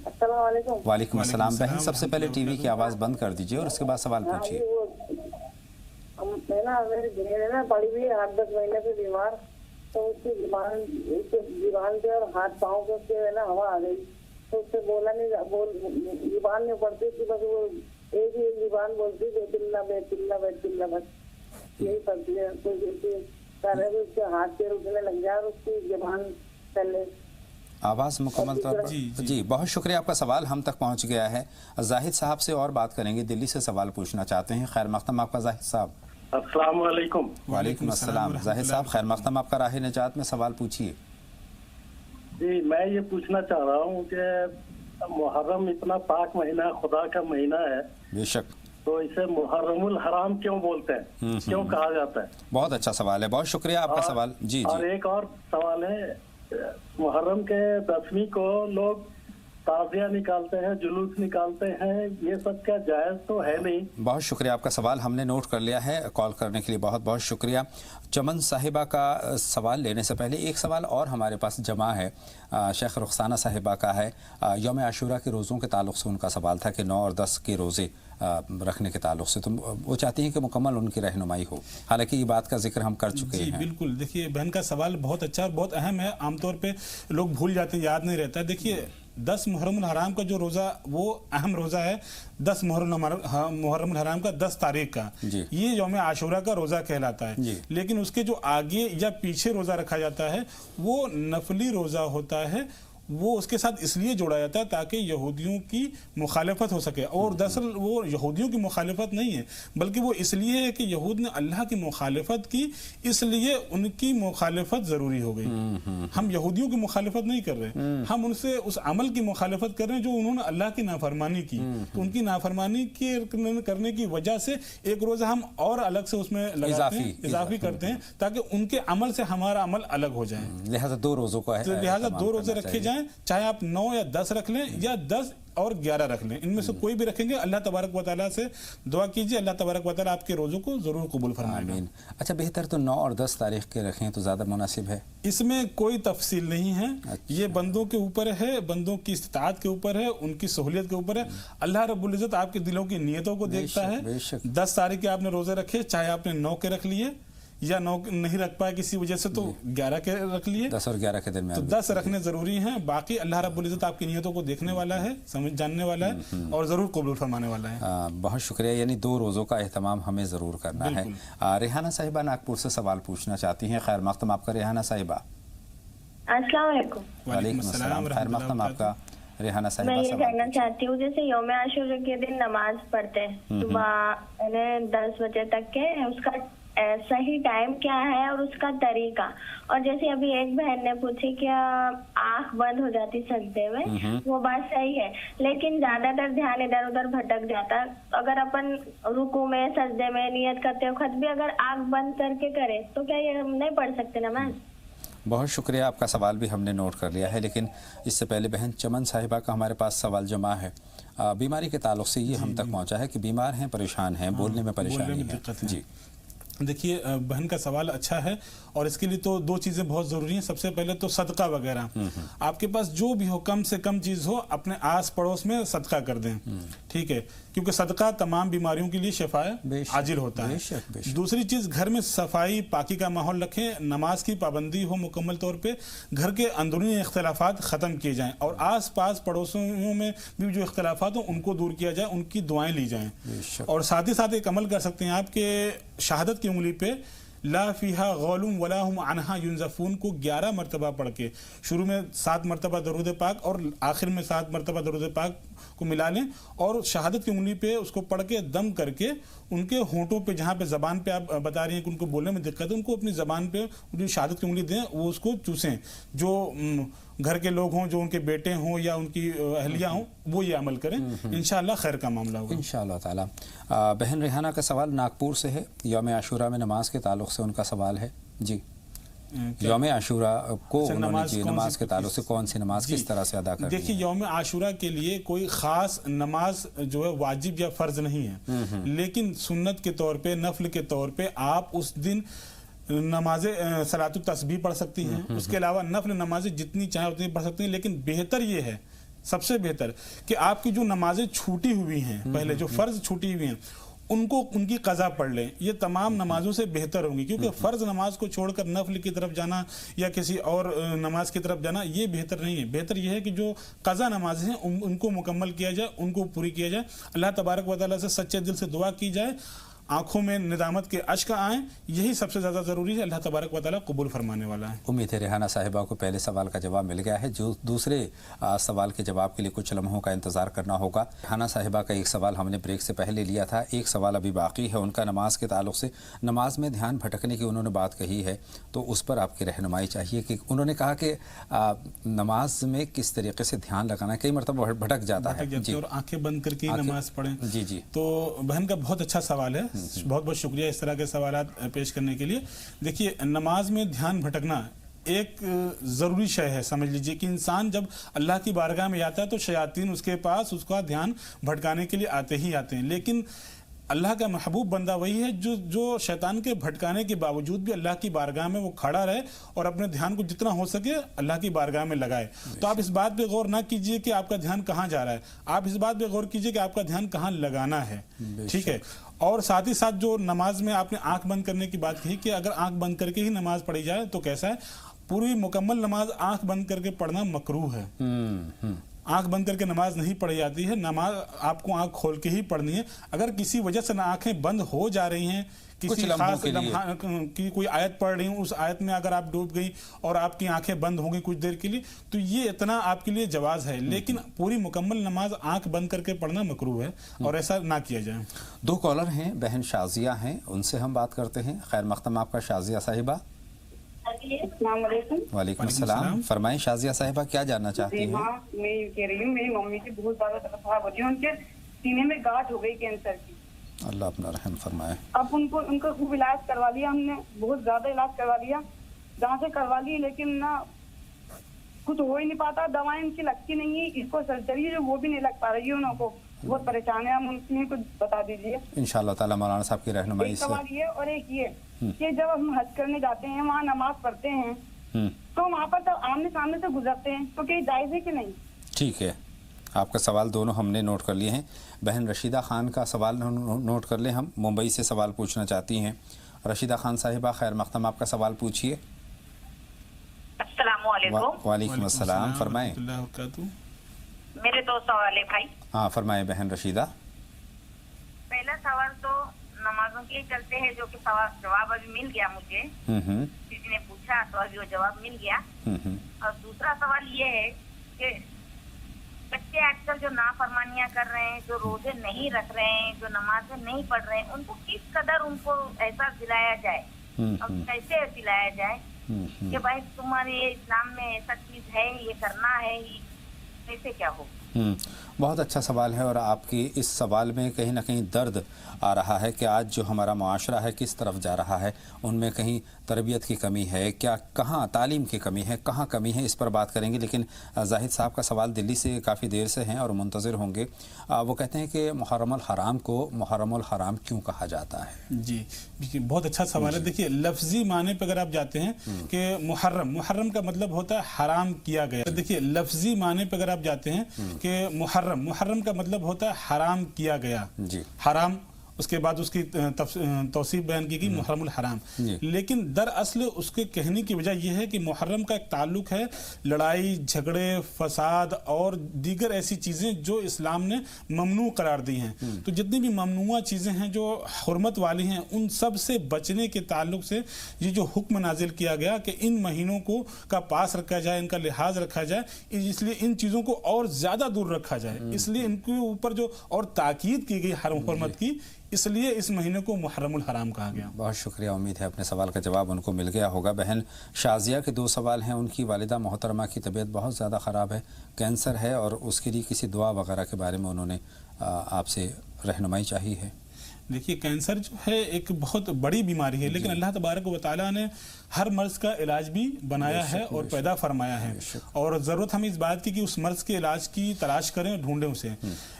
Speaker 6: السلام علیکم.
Speaker 1: وعلیکم السلام. بہن سب سے پہلے ٹی وی کی آواز بند کر دیجیے اور اس کے بعد سوال پوچھیے.
Speaker 6: میری بہن ہے نا، پڑی ہوئی 8-10 مہینے سے بیمار، تو اس کی زبان سے اور ہاتھ پاؤں پہ اس کے نا ہوا آ گئی، تو اس سے بولا نہیں، زبان نہیں پڑتی تھی، بس وہ ایک ہی زبان بولتی، بیت اللہ بس یہی کرتی ہے. اس کے ہاتھ پیر اٹھنے لگ جائے اور اس کی زبان چلے.
Speaker 1: آواز مکمل طور پر. جی بہت شکریہ، آپ کا سوال ہم تک پہنچ گیا ہے. زاہد صاحب سے اور بات کریں گے، دلی سے سوال پوچھنا چاہتے ہیں. خیر مقدم آپ کا زاہد صاحب.
Speaker 7: السلام علیکم.
Speaker 1: وعلیکم السلام. زاہد صاحب خیر مقدم آپ کا راہ نجات میں سوال پوچھیے.
Speaker 7: جی میں یہ پوچھنا چاہ رہا ہوں کہ محرم اتنا پاک مہینہ، خدا کا مہینہ ہے،
Speaker 1: بے شک،
Speaker 7: تو اسے محرم الحرام کیوں بولتے ہیں، کیوں کہا جاتا ہے؟
Speaker 1: بہت اچھا سوال ہے، بہت شکریہ آپ کا سوال. جی
Speaker 7: اور ایک اور سوال ہے، محرم کے 10ویں کو لوگ تعزیہ نکالتے ہیں، جلوس نکالتے ہیں، یہ سب کیا جائز تو ہے نہیں؟
Speaker 1: بہت شکریہ، آپ کا سوال ہم نے نوٹ کر لیا ہے. کال کرنے کے لیے بہت بہت شکریہ. چمن صاحبہ کا سوال لینے سے پہلے ایک سوال اور ہمارے پاس جمع ہے، شیخ رخسانہ صاحبہ کا ہے. یوم عاشورہ کے روزوں کے تعلق سے ان کا سوال تھا کہ 9 اور 10 کے روزے رکھنے کے تعلق سے، تو وہ چاہتی ہیں کہ مکمل ان کی رہنمائی ہو، حالانکہ یہ بات کا ذکر ہم کر چکے ہیں.
Speaker 2: بالکل. دیکھیے بہن کا سوال بہت اچھا اور بہت اہم ہے، عام طور پہ لوگ بھول جاتے ہیں، یاد نہیں رہتا ہے. دیکھیے 10 محرم الحرام کا جو روزہ، وہ اہم روزہ ہے. 10 محرم الحرام کا 10 تاریخ کا، یہ یوم عاشورہ کا روزہ کہلاتا ہے. لیکن اس کے جو آگے یا پیچھے روزہ رکھا جاتا ہے وہ نفلی روزہ ہوتا ہے. وہ اس کے ساتھ اس لیے جوڑا جاتا ہے تاکہ یہودیوں کی مخالفت ہو سکے. اور دراصل وہ یہودیوں کی مخالفت نہیں ہے، بلکہ وہ اس لیے ہے کہ یہود نے اللہ کی مخالفت کی، اس لیے ان کی مخالفت ضروری ہو گئی. ہم یہودیوں کی مخالفت نہیں کر رہے، ہم ان سے اس عمل کی مخالفت کر رہے ہیں جو انہوں نے اللہ کی نافرمانی کی. تو ان کی نافرمانی کرنے کی وجہ سے ایک روزہ ہم اور الگ سے اس میں لگاتے ہیں، اضافی کرتے ہیں، تاکہ ان کے عمل سے ہمارا عمل الگ ہو جائے.
Speaker 1: لہذا 2 روزوں کا ہے،
Speaker 2: لہذا 2 روزے رکھے جائیں، چاہے آپ 9 یا 10 رکھ لیں یا 10 اور 11 رکھ لیں، ان میں سے کوئی بھی رکھیں گے. اللہ تبارک و تعالیٰ سے دعا کیجئے، اللہ تبارک و تعالیٰ آپ کے روزوں کو ضرور قبول فرمائے.
Speaker 1: آمین. اچھا بہتر تو 9 اور 10 تاریخ کے رکھیں تو زیادہ مناسب ہے؟
Speaker 2: اس میں کوئی تفصیل نہیں ہے، یہ بندوں کے اوپر ہے، بندوں کی استطاعت کے اوپر ہے، ان کی سہولیت کے اوپر ہے. اللہ رب العزت آپ کے دلوں کی نیتوں کو دیکھتا ہے. 10 تاریخ کے آپ نے روزے رکھے، چاہے آپ نے 9 کے رکھ لیے या 9 नहीं रख पाए किसी वजह से तो 11 के रख लिए,
Speaker 1: 10 और 11 के
Speaker 2: तो
Speaker 1: दरमियान
Speaker 2: 10 रखने जरूरी हैं। बाकी अल्लाह रब्बुल इज्जत आपकी नियतों को देखने वाला है, समझ जानने वाला है और ज़रूर कबूल फरमाने वाला है।
Speaker 1: बहुत शुक्रिया। यानी 2 रोज़ों का एहतमाम हमें ज़रूर करना है। रेहाना साहिबा नागपुर से सवाल पूछना चाहती हैं। खैर मक़दम आपका रेहाना साहिबा।
Speaker 8: अस्सलाम वालेकुम।
Speaker 1: वालेकुम अस्सलाम। खैर मक़दम आपका रेहाना साहिबा।
Speaker 8: मैं ये जानना चाहती हूँ, जैसे यौम आशूरा के दिन नमाज पढ़ते हैं सुबह 10 बजे तक के, उसका सही टाइम क्या है और उसका तरीका। और जैसे अभी एक बहन ने पूछी कि आंख बंद हो जाती सजदे में, वो बात सही है, लेकिन ज्यादातर ध्यान इधर उधर भटक जाता। अगर अपन रुकू में सजदे में नियत करते वक्त भी अगर आंख बंद करके करे तो क्या ये हम नहीं पढ़ सकते नमाज?
Speaker 1: बहुत शुक्रिया, आपका सवाल भी हमने नोट कर लिया है। लेकिन इससे पहले बहन चमन साहिबा का हमारे पास सवाल जमा है। बीमारी के ताल्लुक से ये हम तक पहुंचा है कि बीमार हैं, परेशान हैं, बोलने में परेशानी है। जी
Speaker 2: देखिए, बहन का सवाल अच्छा है और इसके लिए तो 2 चीज़ें बहुत ज़रूरी हैं। सबसे पहले तो सदका वगैरह, आपके पास जो भी हो, कम से कम चीज़ हो, अपने आस पड़ोस में सदका कर दें, ठीक है, क्योंकि सदका तमाम बीमारियों के लिए शिफाए आजिल होता है। दूसरी चीज़, घर में सफाई पाकी का माहौल रखें, नमाज की पाबंदी हो मुकम्मल तौर पे, घर के अंदरूनी इख्तलाफात ख़त्म किए जाएँ और आस पास पड़ोसियों में भी जो इख्तलाफात हो उनको दूर किया जाए, उनकी दुआएं ली जाएँ। और साथ ही साथ एक अमल कर सकते हैं आपके शहादत की उंगली पे ला फीहा गौलुम वला हुम अनहा युनज़फून को 11 मरतबा पढ़ के, शुरू में 7 मरतबा दरूद पाक और आखिर में 7 मरतबा दरूद पाक को मिला लें और शहादत की उंगली पे उसको पढ़ के दम करके उनके होंठों पे, जहाँ पे ज़बान पे आप बता रही हैं कि उनको बोलने में दिक्कत है, उनको अपनी ज़बान पे जो शहादत की उंगली दें वो उसको चूसें। जो घर के लोग हों, जो उनके बेटे हों या उनकी अहलिया हों, वो ये अमल करें, इंशाअल्लाह खैर का मामला होगा
Speaker 1: इंशाअल्लाह ताला। बहन रेहाना का सवाल नागपुर से है। यौम आशूरा में नमाज के ताल्लुक से उनका सवाल है। जी, यौम आशूरा को उन्होंने नमाज के ताल्लुक से कौन सी नमाज किस तरह से अदा करनी है?
Speaker 2: देखिए, यौम आशूरा के लिए कोई ख़ास नमाज जो है वाजिब या फ़र्ज नहीं है, लेकिन सुन्नत के तौर पे, नफल के तौर पे आप उस दिन नमाज़े सलातुत तस्बीह पढ़ सकती हैं। उसके अलावा नफल नमाजें जितनी चाहे उतनी पढ़ सकती हैं, लेकिन बेहतर ये है, सबसे बेहतर, कि आपकी जो नमाजें छूटी हुई हैं, पहले जो फ़र्ज छूटी हुई हैं, उनको उनकी कज़ा पढ़ लें। ये तमाम नमाजों से बेहतर होंगी, क्योंकि फ़र्ज नमाज को छोड़कर नफल की तरफ जाना या किसी और नमाज की तरफ जाना ये बेहतर नहीं है। बेहतर ये है कि जो कज़ा नमाज हैं उनको मुकम्मल किया जाए, उनको पूरी किया जाए। अल्लाह तबारक व तआला से सच्चे दिल से दुआ की जाए, आंखों में निदामत के अश्क आएँ, यही सबसे ज़्यादा ज़रूरी है। अल्लाह तबारक व तआला कबूल फरमाने वाला है।
Speaker 1: उम्मीद है रेहाना साहिबा को पहले सवाल का जवाब मिल गया है। जो दूसरे सवाल के जवाब के लिए कुछ लम्हों का इंतज़ार करना होगा। रेहाना साहिबा का एक सवाल हमने ब्रेक से पहले लिया था, एक सवाल अभी बाकी है उनका नमाज के ताल्लुक से। नमाज में ध्यान भटकने की उन्होंने बात कही है, तो उस पर आपकी रहनुमाई चाहिए कि उन्होंने कहा कि नमाज में किस तरीके से ध्यान लगाना, कई मरतबा भटक जाता है
Speaker 2: और आंखें बंद करके नमाज पढ़ें।
Speaker 1: जी जी,
Speaker 2: तो बहन का बहुत अच्छा सवाल है, बहुत बहुत शुक्रिया इस तरह के सवालात पेश करने के लिए। देखिए, नमाज में ध्यान भटकना एक ज़रूरी शय है। समझ लीजिए कि इंसान जब अल्लाह की बारगाह में आता है तो शयातीन उसके पास उसका ध्यान भटकाने के लिए आते ही आते हैं, लेकिन अल्लाह का महबूब बंदा वही है जो शैतान के भटकाने के बावजूद भी अल्लाह की बारगाह में वो खड़ा रहे और अपने ध्यान को जितना हो सके अल्लाह की बारगाह में लगाए। तो आप इस बात पे गौर ना कीजिए कि आपका ध्यान कहाँ जा रहा है, आप इस बात पे गौर कीजिए कि आपका ध्यान कहाँ लगाना है, ठीक है। और साथ ही साथ जो नमाज में आपने आंख बंद करने की बात कही कि अगर आंख बंद करके ही नमाज पढ़ी जाए तो कैसा है, पूरी मुकम्मल नमाज आंख बंद करके पढ़ना मकरूह है। आंख बंद करके नमाज नहीं पढ़ी जाती है, नमाज आपको आंख खोल के ही पढ़नी है। अगर किसी वजह से आंखें बंद हो जा रही हैं, किसी खास की कोई आयत पढ़ रही हूँ, उस आयत में अगर आप डूब गई और आपकी आंखें बंद हो गई कुछ देर के लिए, तो ये इतना आपके लिए जवाज है, लेकिन पूरी मुकम्मल नमाज आंख बंद करके पढ़ना मकरूह है और ऐसा ना किया जाए।
Speaker 1: 2 कॉलर हैं, बहन शाजिया हैं, उनसे हम बात करते हैं। खैर मक़दम आपका शाजिया साहिबा। वालेकुम सलाम। फरमाएं शाजिया साहिबा, क्या जानना चाहती हैं?
Speaker 9: मैं ये कह रही हूँ, मेरी मम्मी की बहुत ज्यादा तबीयत खराब होती है, उनके सीने में गांठ हो गई कैंसर की।
Speaker 1: अल्लाह अपना रहम फरमाए।
Speaker 9: अब उनका खूब इलाज करवा लिया हमने, बहुत ज्यादा इलाज करवा लिया, जहाँ से करवा ली, लेकिन ना कुछ हो ही नहीं पाता। दवाएं उनकी लगती नहीं है, इसको सर्जरी जो वो भी नहीं लग पा रही है, उनको बहुत परेशान है। हम उनके कुछ बता दीजिए
Speaker 1: इंशाअल्लाह ताला मौलाना साहब की रहनुमाई से।
Speaker 9: सवाल ये और एक ये कि जब हम हज करने जाते हैं, वहाँ नमाज पढ़ते हैं, तो वहाँ पर जब आमने सामने से गुजरते हैं तो क्या जायज है कि नहीं?
Speaker 1: ठीक है, आपका सवाल दोनों हमने नोट कर लिए हैं। बहन रशीदा खान का सवाल नोट कर लें। हम मुंबई से सवाल पूछना चाहती हैं। रशीदा खान साहिबा, खैर मक़दम, आपका सवाल पूछिए।
Speaker 10: अस्सलाम वालेकुम।
Speaker 1: वालेकुम अस्सलाम, फरमाएं।
Speaker 10: मेरे 2 सवाल है भाई।
Speaker 1: हाँ फरमाएं बहन रशीदा।
Speaker 10: पहला सवाल तो नमाजों के चलते हैं, जो कि जवाब अभी मिल गया मुझे, किसी ने पूछा तो अभी वो जवाब मिल गया। और दूसरा सवाल ये है कि बच्चे आजकल जो नाफरमानियां कर रहे हैं, जो रोजे नहीं रख रहे हैं, जो नमाजें नहीं पढ़ रहे हैं, उनको किस कदर उनको एहसास दिलाया जाए और कैसे दिलाया जाए कि भाई तुम्हारे इस्लाम में ऐसा चीज है, ये करना है, कैसे क्या हो।
Speaker 1: बहुत अच्छा सवाल है और आपकी इस सवाल में कहीं ना कहीं दर्द आ रहा है कि आज जो हमारा मुआशरा है किस तरफ जा रहा है, उनमें कहीं तरबियत की कमी है क्या, कहाँ तालीम की कमी है, कहाँ कमी है, इस पर बात करेंगे। लेकिन जाहिद साहब का सवाल दिल्ली से काफ़ी देर से हैं और मुंतज़िर होंगे। वो कहते हैं कि मुहर्रमुल हराम को मुहर्रमुल हराम क्यों कहा जाता है?
Speaker 2: जी बहुत अच्छा सवाल है। देखिए लफ्जी माने पर अगर आप जाते हैं कि मुहर्रम का मतलब होता है हराम किया गया। देखिए लफ्जी माने पर अगर आप जाते हैं कि मुहर्रम का मतलब होता है हराम किया गया, हराम, उसके बाद उसकी तौसीफ बयान की गई मुहर्रमुल हराम। लेकिन दरअसल उसके कहने की वजह यह है कि मुहर्रम का एक ताल्लुक है लड़ाई झगड़े फसाद और दीगर ऐसी चीज़ें जो इस्लाम ने ममनू करार दी हैं। तो जितनी भी ममनुआ चीज़ें हैं जो हुर्मत वाली हैं, उन सब से बचने के ताल्लुक से ये जो हुक्म नाजिल किया गया कि इन महीनों को का पास रखा जाए, इनका लिहाज रखा जाए, इसलिए इन चीज़ों को और ज़्यादा दूर रखा जाए, इसलिए इनके ऊपर जो और ताकीद की गई हुर्मत की, इसलिए इस महीने को मुहर्रमुल हराम कहा गया।
Speaker 1: बहुत शुक्रिया, उम्मीद है अपने सवाल का जवाब उनको मिल गया होगा। बहन शाजिया के 2 सवाल हैं। उनकी वालिदा मोहतरमा की तबीयत बहुत ज़्यादा ख़राब है, कैंसर है और उसके लिए किसी दुआ वगैरह के बारे में उन्होंने आपसे रहनुमाई चाहिए है।
Speaker 2: देखिए कैंसर जो है एक बहुत बड़ी बीमारी है, लेकिन अल्लाह तबारक व तआला ने हर मर्ज़ का इलाज भी बनाया है और पैदा फरमाया है, और ज़रूरत हमें इस बात की कि उस मर्ज़ के इलाज की तलाश करें, ढूंढें उसे।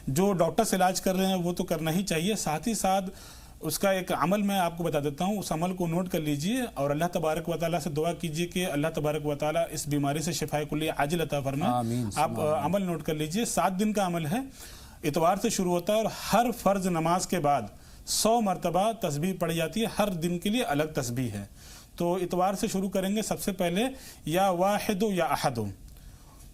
Speaker 2: जो डॉक्टर्स इलाज कर रहे हैं वो तो करना ही चाहिए, साथ ही साथ उसका एक अमल मैं आपको बता देता हूँ, उस अमल को नोट कर लीजिए और अल्लाह तबारक व तआला से दुआ कीजिए कि अल्लाह तबारक व तआला इस बीमारी से शिफाए कुल्ली आजिल अता फरमाए। आप अमल नोट कर लीजिए, 7 दिन का अमल है, इतवार से शुरू होता है और हर फ़र्ज नमाज के बाद 100 मरतबा तस्बीह पढ़ी जाती है, हर दिन के लिए अलग तस्बीह है। तो इतवार से शुरू करेंगे, सबसे पहले या वाहिदो या अहदो,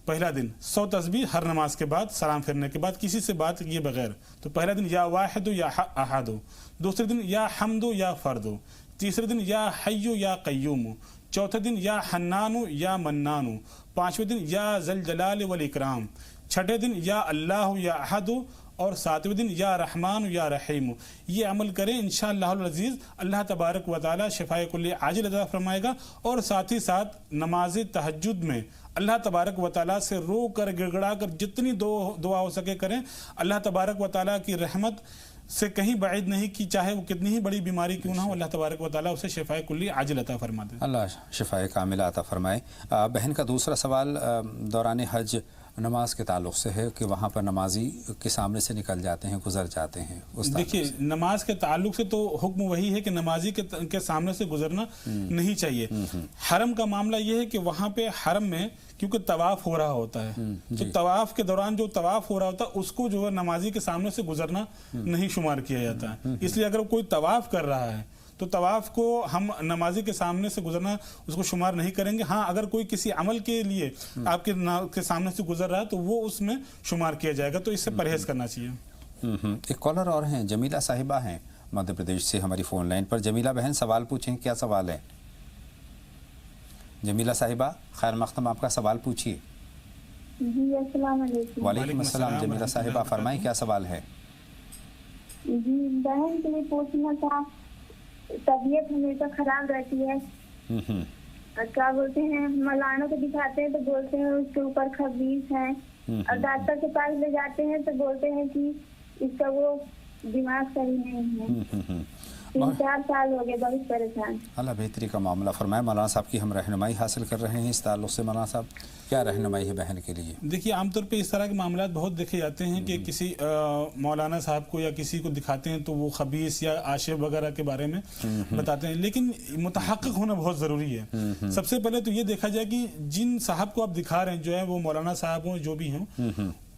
Speaker 2: पहला दिन 100 तस्बीह हर नमाज के बाद, सलाम फिरने के बाद, किसी से बात किए बगैर। तो पहला दिन या वाहिदो या अहदो, दूसरे दिन या हमदो या फर्दो, तीसरे दिन या हय्यो या कय्यूमो, चौथे दिन या हन्नानो या मन्नानो, पांचवें दिन या ज़ल जलाल वल इकराम, छठे दिन या अल्लाह या अहदो और 7वें दिन या रहमान या रहीम। ये अमल करें, इंशाअल्लाहुल अज़ीज़ अल्लाह तबारक व तआला शिफाए कुल्ली आजिल अता फरमाएगा। और साथ ही साथ नमाज तहज्जुद में अल्लाह तबारक व तआला से रो कर गिड़गड़ा कर जितनी दुआ हो सके करें। अल्लाह तबारक व तआला की रहमत से कहीं बाइद नहीं कि चाहे वो कितनी ही बड़ी बीमारी क्यों ना हो, अल्लाह तबारक व तआला उसे शिफाए कुल्ली आजिल अता फरमा दे।
Speaker 1: अल्लाह शिफाए कामिला अता फरमाए। बहन का दूसरा सवाल दौरान हज नमाज के ताल्लुक से है कि वहाँ पर नमाजी के सामने से निकल जाते हैं, गुजर जाते हैं।
Speaker 2: देखिए नमाज के ताल्लुक से तो हुक्म वही है कि नमाजी के सामने से गुजरना नहीं चाहिए। हरम का मामला यह है कि वहाँ पे हरम में क्योंकि तवाफ हो रहा होता है, तो तवाफ के दौरान जो तवाफ हो रहा होता है उसको जो है नमाजी के सामने से गुजरना नहीं शुमार किया जाता है। इसलिए अगर कोई तवाफ कर रहा है तो तवाफ को हम नमाजी के सामने से गुजरना उसको शुमार नहीं करेंगे। हाँ, अगर कोई किसी अमल के लिए आपके सामने से गुजर रहा है तो वो उसमें शुमार किया जाएगा, तो इससे परहेज करना चाहिए।
Speaker 1: एक कॉलर और हैं, जमीला साहिबा हैं मध्य प्रदेश से हमारी फ़ोन लाइन पर। जमीला बहन सवाल पूछें, क्या सवाल है? जमीला साहिबा खैर मक़दम, आपका सवाल पूछिए।
Speaker 11: जी अस्सलाम वालेकुम।
Speaker 1: वालेकुम अस्सलाम। जमीला साहिबा फरमाएं, क्या सवाल है?
Speaker 11: जी बहन के लिए पूछना था, तबीयत हमेशा खराब रहती है, क्या बोलते हैं मौलाना को दिखाते हैं तो बोलते हैं उसके ऊपर खबीस है, और डॉक्टर के पास ले जाते हैं तो बोलते हैं कि इसका वो दिमाग सही नहीं है। 3-4 साल हो गए, बहुत परेशान।
Speaker 1: अल्लाह बेहतरी का मामला फरमाए। मौलाना साहब की हम रहनुमाई हासिल कर रहे हैं इस ताल्लुक से। मौलाना साहब क्या रहनुमाई है बहन के लिए?
Speaker 2: देखिए आमतौर पे इस तरह के मामला बहुत देखे जाते हैं कि किसी मौलाना साहब को या किसी को दिखाते हैं तो वो खबीस या आशिफ वगैरह के बारे में बताते हैं, लेकिन मुतहक्किक होना बहुत ज़रूरी है। सबसे पहले तो ये देखा जाए कि जिन साहब को आप दिखा रहे हैं, जो है वो मौलाना साहब हों जो भी हों,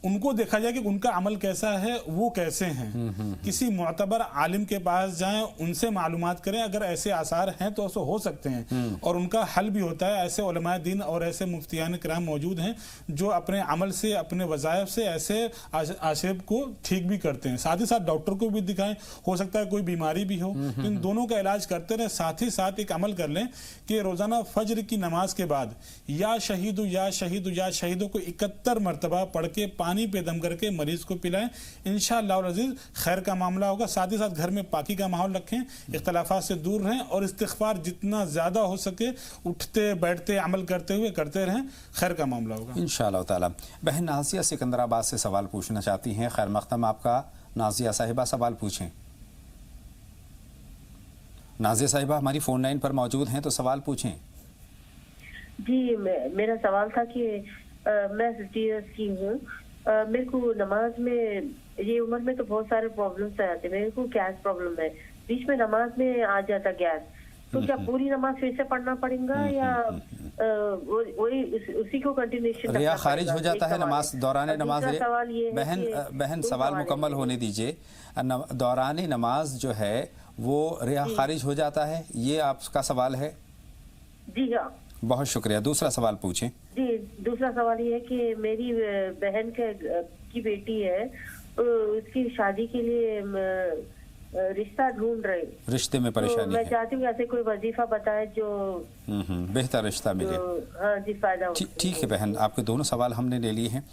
Speaker 2: उनको देखा जाए कि उनका अमल कैसा है, वो कैसे हैं। किसी मुअतबर आलिम के पास जाएं, उनसे मालूमात करें, अगर ऐसे आसार हैं तो ऐसे हो सकते हैं और उनका हल भी होता है। ऐसे उलमाए दीन और ऐसे मुफ्तियान किराम मौजूद हैं जो अपने अमल से, अपने वज़ाइफ से ऐसे आशेब को ठीक भी करते हैं। साथ ही साथ डॉक्टर को भी दिखाएं, हो सकता है कोई बीमारी भी हो, तो इन दोनों का इलाज करते रहें। साथ ही साथ एक अमल कर लें कि रोजाना फज्र की नमाज के बाद या शहीदु या शहीदु या शहीदों को 71 मरतबा पढ़ के पानी पे दम करके मरीज को पिलाएं। इंशाअल्लाह अज़ीज़ खैर का मामला होगा। साथ ही साथ घर में पाकी का माहौल रखें, इख्तलाफात से दूर रहें और इस्तिग़फ़ार जितना ज़्यादा हो सके उठते बैठते अमल करते हुए करते रहें, खैर का मामला होगा
Speaker 1: इंशाअल्लाह ताला। बहन नाज़िया सिकंदराबाद से सवाल पूछना चाहती हैं। खैर मक़दम आपका। नाज़िया साहिबा सवाल पूछें। नाज़िया साहिबा हमारी फ़ोन लाइन पर मौजूद हैं, तो सवाल पूछें।
Speaker 12: जी, मेरा सवाल था कि मैं 50 इयर्स की हूँ। मेरे को नमाज में ये उम्र में तो बहुत सारे प्रॉब्लम्स आते हैं। मेरे को गैस प्रॉब्लम है, बीच में नमाज में आ जाता गैस, तो क्या पूरी नमाज फिर से पढ़ना पड़ेगा या वही उसी को कंटिन्यूएशन?
Speaker 1: रिया खारिज हो जाता है नमाज दौरान नमाज? बहन सवाल मुकम्मल होने दीजिए। दौरान नमाज जो है वो रिया खारिज हो जाता है, ये आपका सवाल है?
Speaker 12: जी हाँ।
Speaker 1: बहुत शुक्रिया। दूसरा सवाल पूछें।
Speaker 12: जी, दूसरा सवाल ये है कि मेरी बहन की बेटी है, उसकी शादी के लिए रिश्ता ढूंढ रहे।
Speaker 1: रिश्ते में परेशानी
Speaker 12: तो मैं चाहती हूँ ऐसे कोई वजीफा बताए जो
Speaker 1: बेहतर रिश्ता मिले।
Speaker 12: हाँ जी, फायदा हो।
Speaker 1: ठीक है बहन, आपके दोनों सवाल हमने ले लिए हैं,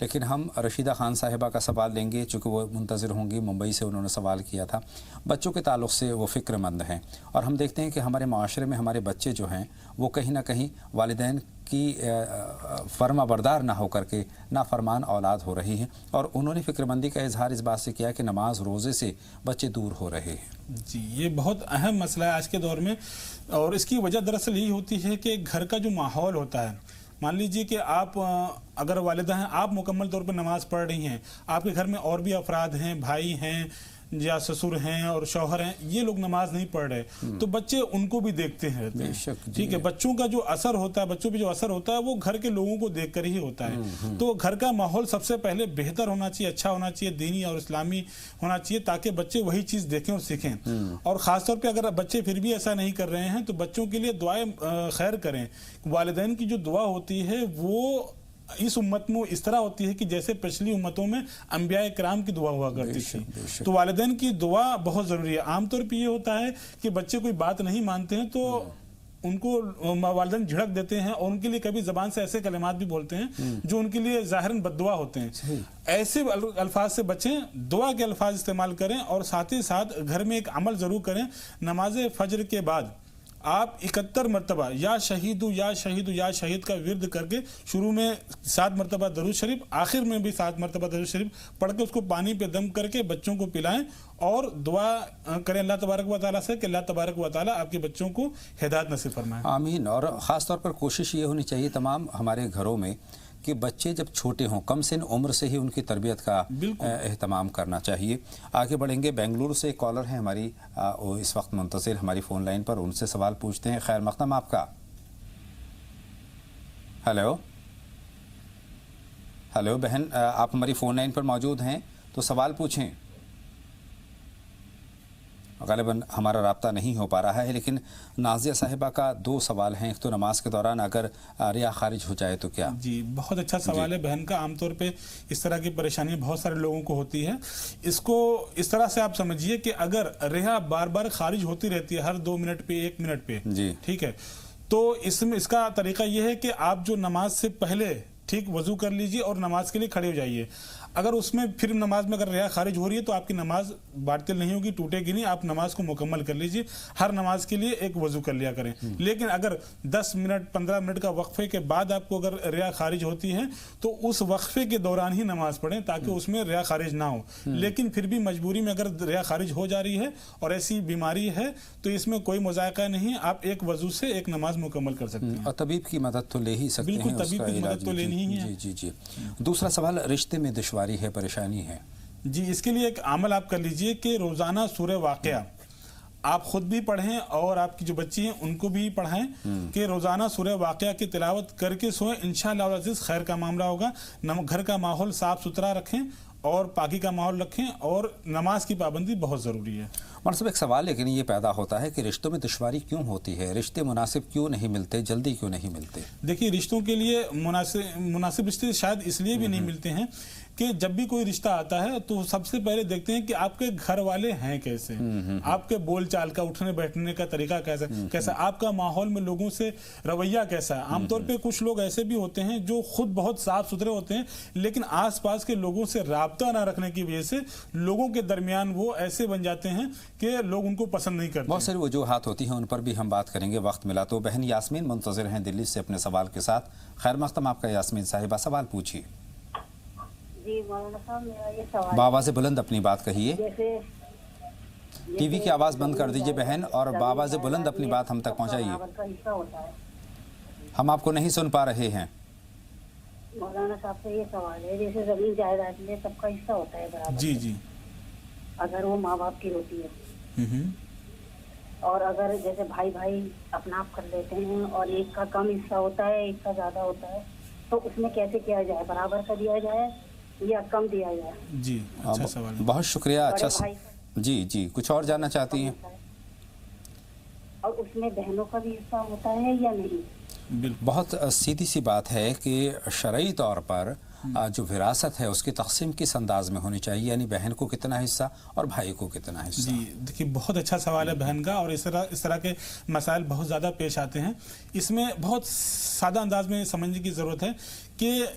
Speaker 1: लेकिन हम रशीदा खान साहिबा का सवाल लेंगे चूँकि वो मुंतज़िर होंगी। मुंबई से उन्होंने सवाल किया था। बच्चों के ताल्लुक़ से वो फ़िक्रमंद हैं और हम देखते हैं कि हमारे माशरे में हमारे बच्चे जो हैं वो कहीं ना कहीं वालिदैन की फर्मा बरदार ना हो करके नाफरमान औलाद हो रही हैं, और उन्होंने फ़िक्रमंदी का इजहार इस बात से किया कि नमाज रोज़े से बच्चे दूर हो रहे हैं।
Speaker 2: जी, ये बहुत अहम मसला है आज के दौर में, और इसकी वजह दरअसल यही होती है कि घर का जो माहौल होता है, मान लीजिए कि आप अगर वालिदा हैं, आप मुकम्मल तौर पर नमाज पढ़ रही हैं, आपके घर में और भी अफराद हैं, भाई हैं या ससुर हैं और शौहर हैं, ये लोग नमाज नहीं पढ़ रहे, तो बच्चे उनको भी देखते हैं रहते हैं। ठीक है, बच्चों का जो असर होता है, बच्चों पे जो असर होता है वो घर के लोगों को देखकर ही होता है। तो घर का माहौल सबसे पहले बेहतर होना चाहिए, अच्छा होना चाहिए, दीनी और इस्लामी होना चाहिए, ताकि बच्चे वही चीज़ देखें और सीखें। और ख़ासतौर पर अगर बच्चे फिर भी ऐसा नहीं कर रहे हैं तो बच्चों के लिए दुआएं खैर करें। वालिदैन की जो दुआ होती है वो इस उम्मत में इस तरह होती है कि जैसे पिछली उम्मतों में अंबिया किराम की दुआ हुआ करती थी। तो वालिदैन की दुआ बहुत ज़रूरी है। आमतौर पे ये होता है कि बच्चे कोई बात नहीं मानते हैं तो उनको वालिदैन झिड़क देते हैं और उनके लिए कभी ज़बान से ऐसे कलिमात भी बोलते हैं जो उनके लिए ज़ाहिरन बद्दुआ होते हैं। ऐसे अल्फाज से बचें, दुआ के अल्फाज इस्तेमाल करें, और साथ ही साथ घर में एक अमल ज़रूर करें। नमाज फजर के बाद आप 71 मरतबा या शहीदु या शहीदु या शहीद का विर्द करके शुरू में 7 मरतबा दरूद शरीफ, आखिर में भी 7 मरतबा दरूद शरीफ पढ़ के उसको पानी पे दम करके बच्चों को पिलाएं और दुआ करें अल्लाह तबारक व तआला से कि अल्लाह तबारक व तआला आपके बच्चों को हिदायत नसीब फरमाए।
Speaker 1: आमीन। और ख़ास तौर पर कोशिश ये होनी चाहिए तमाम हमारे घरों में कि बच्चे जब छोटे हों, कम से उम्र से ही उनकी तरबियत का एहतमाम करना चाहिए। आगे बढ़ेंगे। बेंगलुरु से एक कॉलर है हमारी, इस वक्त मुंतज़िर हमारी फ़ोन लाइन पर, उनसे सवाल पूछते हैं। खैर मक़दम आपका। हेलो हेलो बहन, आप हमारी फ़ोन लाइन पर मौजूद हैं, तो सवाल पूछें। ग़ालिबन हमारा राब्ता नहीं हो पा रहा है, लेकिन नाज़िया साहिबा का 2 सवाल हैं। एक तो नमाज के दौरान अगर रिया खारिज हो जाए तो क्या?
Speaker 2: जी, बहुत अच्छा सवाल है बहन का। आमतौर पे इस तरह की परेशानियां बहुत सारे लोगों को होती है। इसको इस तरह से आप समझिए कि अगर रिया बार बार खारिज होती रहती है, हर 2 मिनट पे 1 मिनट पे, ठीक है, तो इसमें इसका तरीका यह है कि आप जो नमाज से पहले ठीक वजू कर लीजिए और नमाज के लिए खड़े हो जाइए। अगर उसमें फिर नमाज में अगर रिया खारिज हो रही है तो आपकी नमाज बातिल नहीं होगी, टूटेगी नहीं। आप नमाज को मुकम्मल कर लीजिए। हर नमाज के लिए एक वजू कर लिया करें। लेकिन अगर 10 मिनट 15 मिनट का वक्फे के बाद आपको अगर रिया खारिज होती है तो उस वक्फे के दौरान ही नमाज पढ़ें ताकि उसमें रिया खारिज ना हो। लेकिन फिर भी मजबूरी में अगर रिया खारिज हो जा रही है और ऐसी बीमारी है तो इसमें कोई मुज़ायका नहीं, आप एक वजू से एक नमाज मुकम्मल कर सकते हैं।
Speaker 1: और तबीब की मदद तो ले ही सकते हैं।
Speaker 2: बिल्कुल, तबीब की मदद तो लेनी ही है।
Speaker 1: जी जी। दूसरा सवाल, रिश्ते में दुश्वारी है, परेशानी है।
Speaker 2: जी, इसके लिए एक अमल आप कर लीजिए कि रोज़ाना सूरह वाक़िया आप खुद भी पढ़ें और आपकी जो बच्ची हैं उनको भी पढ़ाएं कि रोजाना सूरह वाक़िया की तिलावत करके सोएं, इंशाअल्लाह अज़ीज़ खैर का मामला होगा। घर का माहौल साफ सुथरा रखें और पाकी का माहौल रखें और नमाज की पाबंदी बहुत ज़रूरी है।
Speaker 1: मतलब एक सवाल लेकिन ये पैदा होता है कि रिश्तों में दुश्वारी क्यों होती है, रिश्ते मुनासिब क्यों नहीं मिलते, जल्दी क्यों नहीं मिलते?
Speaker 2: देखिए, रिश्तों के लिए मुनासिब रिश्ते शायद इसलिए भी नहीं मिलते हैं कि जब भी कोई रिश्ता आता है तो सबसे पहले देखते हैं कि आपके घर वाले हैं कैसे, आपके बोलचाल का, उठने बैठने का तरीका कैसा, आपका माहौल में लोगों से रवैया कैसा है। आमतौर पे कुछ लोग ऐसे भी होते हैं जो खुद बहुत साफ सुथरे होते हैं लेकिन आसपास के लोगों से राब्ता ना रखने की वजह से लोगों के दरमियान वो ऐसे बन जाते हैं कि लोग उनको पसंद नहीं करते।
Speaker 1: बहुत सारी वजूहात होती हैं, उन पर भी हम बात करेंगे वक्त मिला तो। बहन यास्मीन मुंतज़िर हैं दिल्ली से अपने सवाल के साथ। खैर मक़दम आपका यास्मीन साहिबा, सवाल पूछिए।
Speaker 13: जी मौलाना साहब, मेरा ये सवाल
Speaker 1: बाबा से बुलंद अपनी बात कहिए।
Speaker 13: जैसे
Speaker 1: टीवी की आवाज़ बंद कर दीजिए बहन और बाबा से बुलंद अपनी बात हम तक पहुंचाइए। हम आपको नहीं सुन पा रहे हैं।
Speaker 13: मौलाना साहब से ये सवाल है, जैसे जमीन जायदाद में सबका हिस्सा होता है बराबर।
Speaker 2: जी जी।
Speaker 13: अगर वो माँ बाप की होती है और अगर जैसे भाई भाई अपना आप कर लेते हैं और एक का कम हिस्सा होता है एक का ज्यादा होता है, तो उसमें कैसे किया जाए, बराबर का दिया जाए या कम दिया जाए?
Speaker 2: जी, अच्छा सवाल,
Speaker 1: बहुत शुक्रिया। अच्छा जी जी, कुछ और जानना चाहती हैं?
Speaker 13: और उसमें बहनों का भी हिस्सा होता है या नहीं?
Speaker 1: बहुत सीधी सी बात है कि शरई तौर पर जो विरासत है उसकी तकसीम किस अंदाज में होनी चाहिए, यानी बहन को कितना हिस्सा और भाई को कितना हिस्सा?
Speaker 2: जी देखिए, बहुत अच्छा सवाल है बहन का, और इस तरह के मसाइल बहुत ज़्यादा पेश आते हैं। इसमें बहुत सादा अंदाज में समझने की ज़रूरत है कि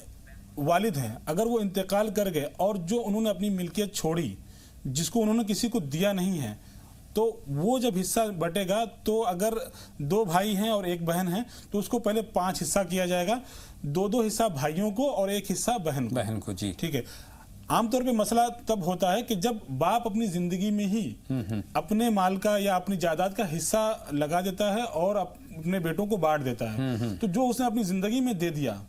Speaker 2: वालिद हैं, अगर वो इंतकाल कर गए और जो उन्होंने अपनी मिल्कियत छोड़ी जिसको उन्होंने किसी को दिया नहीं है, तो वो जब हिस्सा बटेगा तो अगर 2 भाई हैं और 1 बहन है तो उसको पहले 5 हिस्सा किया जाएगा, 2 हिस्सा भाइयों को और 1 हिस्सा बहन को। जी ठीक है। आमतौर पे मसला तब होता है कि जब बाप अपनी जिंदगी में ही अपने माल का या अपनी जायदाद का हिस्सा लगा देता है और अपने बेटों को बांट देता है, तो जो उसने अपनी जिंदगी में दे दिया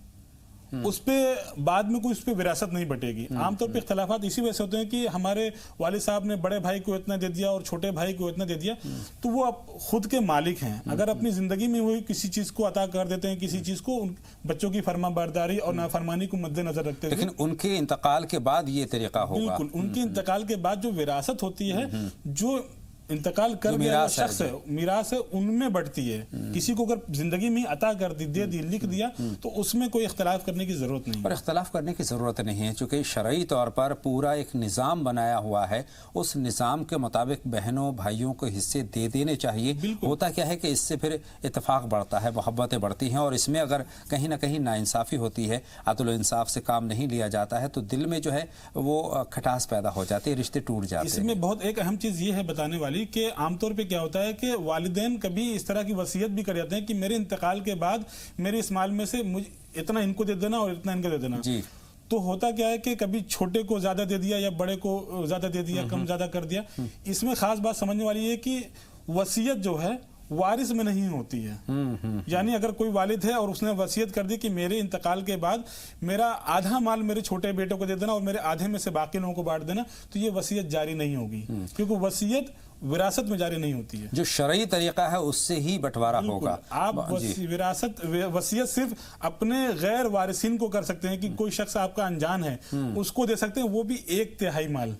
Speaker 2: उस पे बाद में कोई उस पे विरासत नहीं बटेगी। आमतौर पे इख्तलाफात इसी वजह से होते हैं कि हमारे वालिद साहब ने बड़े भाई को इतना दे दिया और छोटे भाई को इतना दे दिया, तो वो अब खुद के मालिक हैं। अगर अपनी जिंदगी में वो किसी चीज को अता कर देते हैं, किसी चीज को, बच्चों की फरमाबरदारी और नाफरमानी को मद्देनजर रखते हुए,
Speaker 1: लेकिन उनके इंतकाल के बाद ये तरीका होगा।
Speaker 2: बिल्कुल, उनके इंतकाल के बाद जो विरासत होती है, जो इंतकाल कर गया शख्स है, मीरास है, उनमें बढ़ती है। किसी को अगर जिंदगी में अता कर दी, दे दी, लिख दिया, तो उसमें कोई इख्तलाफ करने की जरूरत नहीं।
Speaker 1: पर इख्तलाफ करने की जरूरत नहीं है, चूंकि शरई तौर पर पूरा एक निज़ाम बनाया हुआ है, उस निज़ाम के मुताबिक बहनों भाइयों को हिस्से दे देने चाहिए। होता क्या है कि इससे फिर इत्तेफाक बढ़ता है, मोहब्बतें बढ़ती हैं, और इसमें अगर कहीं ना कहीं नाइंसाफ़ी होती है, अदल इंसाफ से काम नहीं लिया जाता है, तो दिल में जो है वो खटास पैदा हो जाती है, रिश्ते टूट जाते हैं।
Speaker 2: इसमें बहुत एक अहम चीज़ ये है बताने वाली कि आमतौर पे क्या होता है कि वालिदैन कभी इस तरह की वसीयत भी कर जाते हैं कि मेरे इंतकाल के बाद मेरे इस माल में से मुझे इतना इनको दे देना और इतना इनको दे देना। जी। तो होता क्या है कि कभी छोटे को ज्यादा दे दिया या बड़े को ज्यादा दे दिया, कम ज्यादा कर दिया। इसमें खास बात समझने वाली है कि वसीयत जो है वारिस में नहीं होती है। यानी अगर कोई वालिद है और उसने वसीयत कर दी कि मेरे इंतकाल के बाद मेरा आधा माल मेरे छोटे बेटे को दे देना और मेरे आधे में से बाकी लोगों को बांट देना, तो ये वसीयत जारी नहीं होगी, क्योंकि वसीयत विरासत में जारी नहीं होती है।
Speaker 1: जो शरई तरीका है उससे ही बंटवारा होगा।
Speaker 2: आप वसीयत सिर्फ अपने गैर वारिसिन को कर सकते हैं कि कोई शख्स आपका अनजान है उसको दे सकते हैं, वो भी 1/3 माल,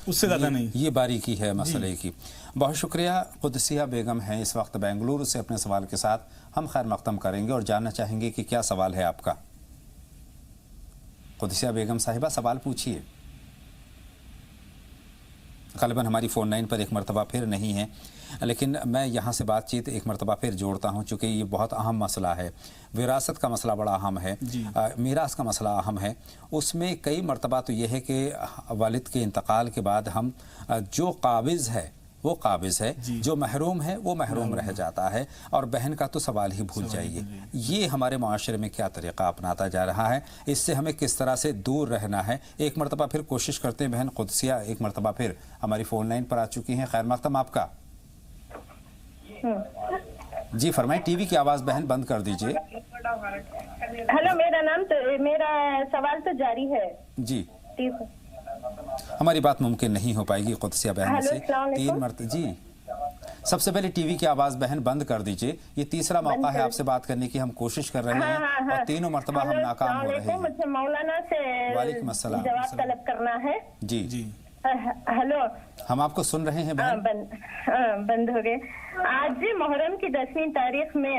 Speaker 2: उससे ज्यादा नहीं।
Speaker 1: ये बारीकी है मसले की। बहुत शुक्रिया। कुदसिया बेगम हैं इस वक्त बेंगलुरु से, अपने सवाल के साथ हम खैर मक़दम करेंगे और जानना चाहेंगे कि क्या सवाल है आपका। कुदसिया बेगम साहिबा, सवाल पूछिए। ग़ालिबन हमारी फ़ोन लाइन पर एक मरतबा फिर नहीं है, लेकिन मैं यहाँ से बातचीत एक मरतबा फिर जोड़ता हूँ, चूँकि ये बहुत अहम मसला है। विरासत का मसला बड़ा अहम है, मीरास का मसला अहम है। उसमें कई मरतबा तो ये है कि वालिद के इंतकाल के बाद हम जो काबिज़ है वो काबिज़ है, जो महरूम है वो महरूम रह जाता है, और बहन का तो सवाल ही भूल जाइए। ये हमारे माशरे में क्या तरीक़ा अपनाता जा रहा है, इससे हमें किस तरह से दूर रहना है। एक मरतबा फिर कोशिश करते हैं। बहन कुदसिया एक मरतबा फिर हमारी फ़ोन लाइन पर आ चुकी हैं। खैर मक़दम आपका। जी फरमाएं। टीवी की आवाज़ बहन बंद कर दीजिए।
Speaker 14: हेलो, मेरा सवाल तो जारी है
Speaker 1: जी। हमारी बात मुमकिन नहीं हो पाएगी कुदसिया बहन से 3 मरतबा। जी सबसे पहले टीवी की आवाज बहन बंद कर दीजिए। ये तीसरा मौका है आपसे बात करने की, हम कोशिश कर रहे हैं और तीनों मरतबा हम नाकाम हो रहे हैं।
Speaker 14: मुझे मौलाना से
Speaker 1: वालेकुम अस्सलाम।
Speaker 14: जवाब तलब करना है।
Speaker 1: जी जी
Speaker 14: हेलो,
Speaker 1: हम आपको सुन रहे हैं बहन।
Speaker 14: बंद हो गए। आज मुहर्रम की 10वीं तारीख में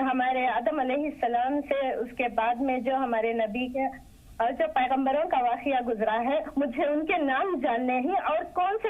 Speaker 14: हमारे आदम अलैहिस्सलाम से उसके बाद में जो हमारे नबी के और जो पैगंबरों का वाक़या गुजरा है, मुझे उनके नाम जानने हैं और कौन से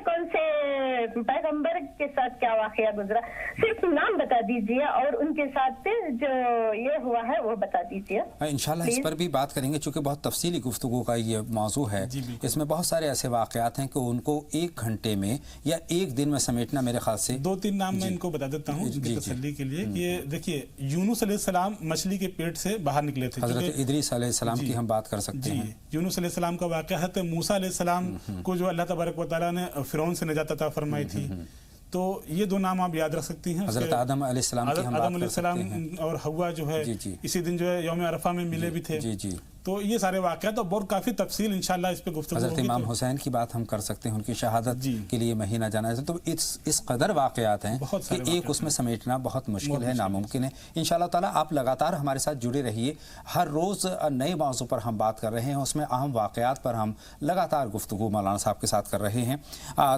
Speaker 14: पैगंबर के साथ क्या वाक़या गुजरा, सिर्फ नाम बता दीजिए और उनके साथ जो ये हुआ है वो बता दीजिए
Speaker 1: इंशाल्लाह। इस पर भी बात करेंगे चूँकि बहुत तफसीली गुफ्तगू का ये मौजू है। इसमें बहुत सारे ऐसे वाक़यात हैं कि उनको 1 घंटे में या 1 दिन में समेटना मेरे ख्याल से
Speaker 2: 2-3 नाम मैं इनको बता देता हूँ तसल्ली के लिए। ये देखिए, यूनुस अलैहिस्सलाम मछली के पेट से बाहर निकले थे।
Speaker 1: हज़रत इदरीस अलैहिस्सलाम की हम बात कर सकते
Speaker 2: जी, यूनुस अलैहिस्सलाम का वाक़या है। तो मूसा अलैहिस्सलाम को जो अल्लाह तबारक व तआला ने फिरौन से निजात अता फरमाई थी, तो ये 2 नाम आप याद रख सकती हैं।
Speaker 1: हज़रत आदम अलैहिस्सलाम की हम बात कर सकते हैं
Speaker 2: और हव्वा जो है इसी दिन जो है यौम अरफा में मिले भी थे।
Speaker 1: जी जी,
Speaker 2: तो ये सारे वाक़यात और बहुत काफ़ी तफसील इंशाल्लाह इस पे गुफ्तगू होगी।
Speaker 1: हज़रत इमाम हुसैन की बात हम कर सकते हैं, उनकी शहादत के लिए महीना जाना है। तो इस कदर वाक़यात हैं कि एक उसमें समेटना बहुत मुश्किल है, नामुमकिन है। इंशाल्लाह ताला आप लगातार हमारे साथ जुड़े रहिए। हर रोज़ नए मौज़ू पर हम बात कर रहे हैं, उसमें अहम वाक़यात पर हम लगातार गुफ्तगू मौलाना साहब के साथ कर रहे हैं।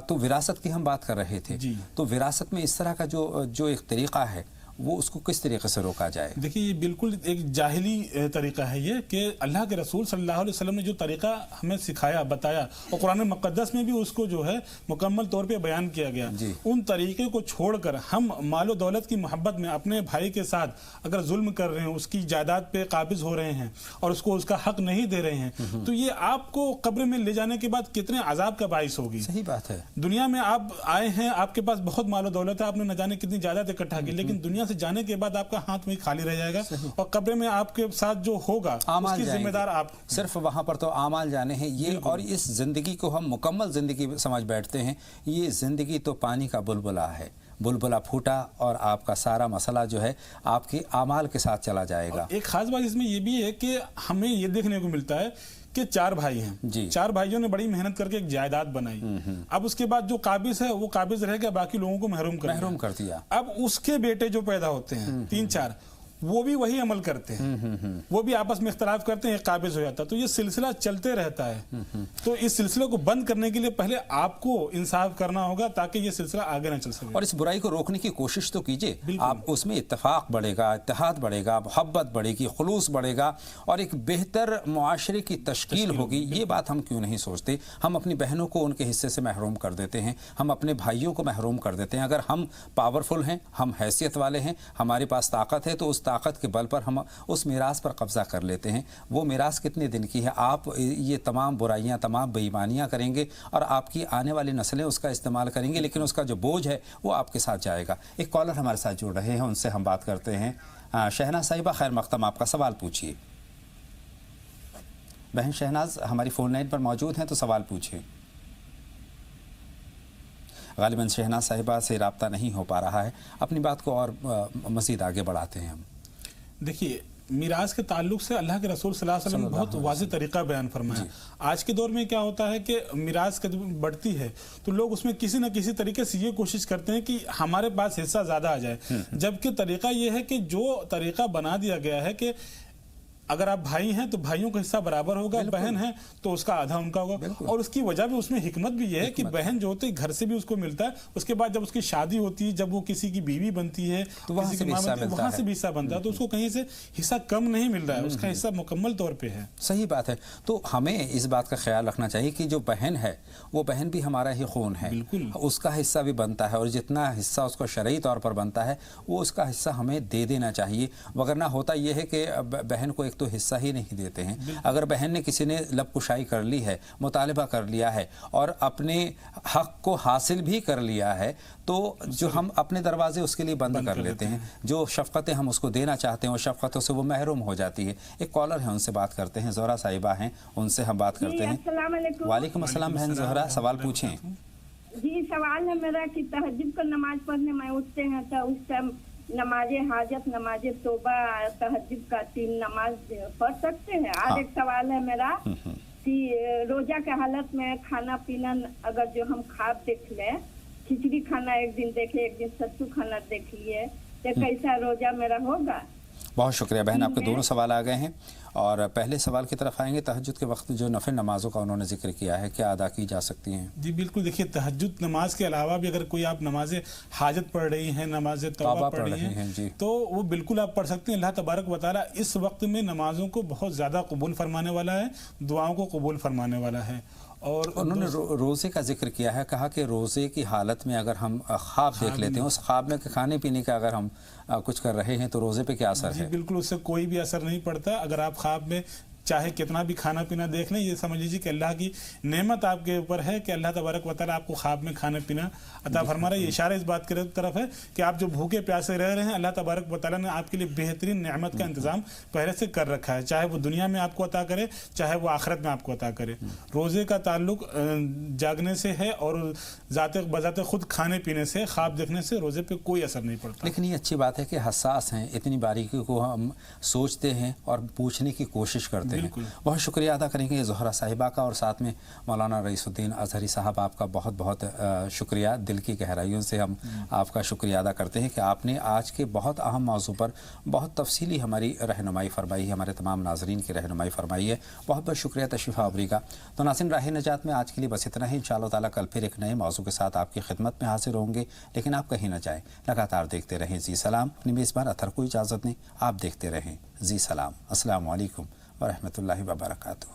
Speaker 1: तो विरासत की हम बात कर रहे थे। तो विरासत में इस तरह का जो एक तरीक़ा है वो उसको किस तरीके से रोका जाए?
Speaker 2: देखिए, ये बिल्कुल एक जाहिली तरीका है ये कि अल्लाह के रसूल सल्लल्लाहु अलैहि वसल्लम ने जो तरीका हमें सिखाया, बताया और कुरान मुक़द्दस में भी उसको जो है मुकम्मल तौर पे बयान किया गया, उन तरीके को छोड़कर हम मालो दौलत की मोहब्बत में अपने भाई के साथ अगर जुल्म कर रहे हैं, उसकी जायदाद पे काबिज हो रहे हैं और उसको उसका हक नहीं दे रहे हैं, तो ये आपको कब्र में ले जाने के बाद कितने अजाब का बाइस होगी।
Speaker 1: सही बात है।
Speaker 2: दुनिया में आप आए हैं, आपके पास बहुत मालो दौलत है, आपने न जाने कितनी जायदाद इकट्ठा की, लेकिन दुनिया से जाने के बाद आपका हाथ वही खाली रह जाएगा और कब्र में आपके साथ जो होगा उसकी जिम्मेदार आप।
Speaker 1: सिर्फ वहां पर तो आमाल जाने हैं ये, और इस जिंदगी को हम मुकम्मल जिंदगी समझ बैठते हैं। ये जिंदगी तो पानी का बुलबुला है, बुलबुला फूटा और आपका सारा मसला जो है आपके आमाल के साथ चला जाएगा।
Speaker 2: एक खास बात इसमें ये भी है कि हमें ये देखने को मिलता है कि 4 भाई हैं, 4 भाइयों ने बड़ी मेहनत करके एक जायदाद बनाई। अब उसके बाद जो काबिज है वो काबिज रह गया, बाकी लोगों को महरूम कर दिया। अब उसके बेटे जो पैदा होते हैं 3-4, वो भी वही अमल करते हैं, वो भी आपस में इख्तलाफ करते हैं, एक काबिज हो जाता है। तो ये सिलसिला चलते रहता है। तो इस सिलसिले को बंद करने के लिए पहले आपको इंसाफ करना होगा ताकि ये सिलसिला आगे ना चल सके।
Speaker 1: और इस बुराई को रोकने की कोशिश तो कीजिए। आप उसमें इत्तेफाक बढ़ेगा, इत्तेहाद बढ़ेगा, मोहब्बत बढ़ेगी, खुलूस बढ़ेगा और एक बेहतर मुआशरे की तश्कील होगी। ये बात हम क्यों नहीं सोचते? हम अपनी बहनों को उनके हिस्से से महरूम कर देते हैं, हम अपने भाइयों को महरूम कर देते हैं। अगर हम पावरफुल हैं, हम हैसियत वाले हैं, हमारे पास ताकत है, तो उस ताकत के बल पर हम उस मीरास पर कब्जा कर लेते हैं। वो मीरास कितने दिन की है? आप ये तमाम बुराइयां, तमाम बेईमानियां करेंगे और आपकी आने वाली नस्लें उसका इस्तेमाल करेंगी, लेकिन उसका जो बोझ है वो आपके साथ जाएगा। एक कॉलर हमारे साथ जुड़ रहे हैं, उनसे हम बात करते हैं। शहनाज साहिबा, खैर मकदम, आपका सवाल पूछिए। बहन शहनाज हमारी फोन लाइन पर मौजूद हैं, तो सवाल पूछिए। गालिबन शहनाज साहिबा से रब्ता नहीं हो पा रहा है, अपनी बात को और मज़ीद आगे बढ़ाते हैं हम।
Speaker 2: देखिए, मिराज के ताल्लुक से अल्लाह के रसूल सल्लल्लाहु अलैहि वसल्लम बहुत वाज़ेह तरीका बयान फरमाया। आज के दौर में क्या होता है कि मिराज जब बढ़ती है तो लोग उसमें किसी न किसी तरीके से ये कोशिश करते हैं कि हमारे पास हिस्सा ज़्यादा आ जाए, जबकि तरीका ये है कि जो तरीका बना दिया गया है कि अगर आप भाई हैं तो भाइयों का हिस्सा बराबर होगा, बहन है तो उसका आधा उनका होगा। और उसकी वजह भी उसमें हिकमत भी ये है कि बहन जो होती है घर से भी उसको मिलता है, उसके बाद जब उसकी शादी होती है, जब वो किसी की बीवी बनती है
Speaker 1: तो वहाँ से भी
Speaker 2: हिस्सा बनता है, तो उसको कहीं से हिस्सा कम नहीं मिल रहा है, उसका हिस्सा मुकम्मल तौर पर है।
Speaker 1: सही बात है। तो हमें इस बात का ख्याल रखना चाहिए कि जो बहन है वो बहन भी हमारा ही खून है, उसका हिस्सा भी बनता है और जितना हिस्सा उसको शरई तौर पर बनता है वो उसका हिस्सा हमें दे देना चाहिए। वगरना होता यह है कि बहन को एक तो हिस्सा ही नहीं देते हैं। अगर बहन ने किसी ने लबकुशाई कर ली है, मुतालिबा कर लिया है और अपने हक को हासिल भी कर लिया है, तो जो हम अपने दरवाजे उसके लिए बंद कर लेते हैं। जो शफ़क़तें हम उसको देना चाहते हैं वो शफ़क़तों से वो महरूम हो जाती है। एक कॉलर है, उनसे बात करते हैं। ज़ोहरा साहिबा हैं, उनसे हम बात करते हैं। वालेकुम अस्सलाम बहन ज़ोहरा, सवाल पूछें।
Speaker 11: जी, सवाल है मेरा कि तहज्जुद को नमाज पढ़ने में उठते हैं तो उस टाइम नमाजे हाजत, नमाजे तौबा, तहज्जुद का 3 नमाज पढ़ सकते हैं? आज एक सवाल है मेरा कि रोजा के हालत में खाना पीना अगर जो हम ख्वाब देख लें
Speaker 15: खिचड़ी खाना एक दिन देखे, एक दिन सत्तू खाना देख लिए, तो कैसा रोजा मेरा होगा?
Speaker 1: बहुत शुक्रिया बहन, आपके दोनों सवाल आ गए हैं। और पहले सवाल की तरफ आएंगे, तहज्जुद के वक्त जो नफिल नमाजों का उन्होंने जिक्र किया है, क्या अदा की जा सकती हैं?
Speaker 2: जी बिल्कुल, देखिए तहज्जुद नमाज के अलावा भी अगर कोई आप नमाज हाजत पढ़ रही हैं, नमाज तौबा पढ़ रही हैं जी, तो वो बिल्कुल आप पढ़ सकते हैं। अल्लाह तबारक व तआला इस वक्त में नमाजों को बहुत ज़्यादा कबूल फरमाने वाला है, दुआओं को कबूल फरमाने वाला है। और
Speaker 1: उन्होंने रोज़े का जिक्र किया है, कहा कि रोज़े की हालत में अगर हम ख्वाब देख लेते हैं, उस ख्वाब में खाने पीने का अगर हम कुछ कर रहे हैं तो रोज़े पे क्या असर है?
Speaker 2: बिल्कुल, उससे कोई भी असर नहीं पड़ता। अगर आप ख्वाब में चाहे कितना भी खाना पीना देख लें, ये समझ लीजिए कि अल्लाह की नेमत आपके ऊपर है कि अल्लाह तबारक व तआला आपको ख्वाब में खाना पीना अता फरमा रहा है। ये इशारा इस बात की तरफ है कि आप जो भूखे प्यासे रह रहे हैं, अल्लाह तबारक व तआला ने आपके लिए बेहतरीन नेमत का इंतजाम पहले से कर रखा है, चाहे वो दुनिया में आपको अता करे, चाहे वो आखिरत में आपको अता करे। रोज़े का ताल्लुक जागने से है और बजाते खुद खाने पीने से, ख्वाब देखने से रोज़े पे कोई असर नहीं पड़ता।
Speaker 1: लेकिन ये अच्छी बात है कि हसास हैं, इतनी बारीकी को हम सोचते हैं और पूछने की कोशिश करते हैं। बहुत शुक्रिया अदा करेंगे ज़ोहरा साहिबा का, और साथ में मौलाना रईसुद्दीन अजहरी साहब, आपका बहुत बहुत शुक्रिया। दिल की गहराइयों से हम आपका शुक्रिया अदा करते हैं कि आपने आज के बहुत अहम मौजू पर बहुत तफसीली हमारी रहनुमाई फरमाई है, हमारे तमाम नाजरीन की रहनुमाई फरमाई है। बहुत बहुत शुक्रिया तशरीफ़ आवरी का। तो नाज़रीन, राह निजात में आज के लिए बस इतना ही। इंशाअल्लाह ताला कल फिर एक नए मौजू के साथ आपकी खिदमत में हाजिर होंगे, लेकिन आप कहीं ना जाएँ, लगातार देखते रहें जी सलाम। अपनी मेज़बान अतहर को इजाज़त नहीं, आप देखते रहें जी सलाम। अस्सलामु अलैकुम व रहमतुल्लाहि व बरकातुहू।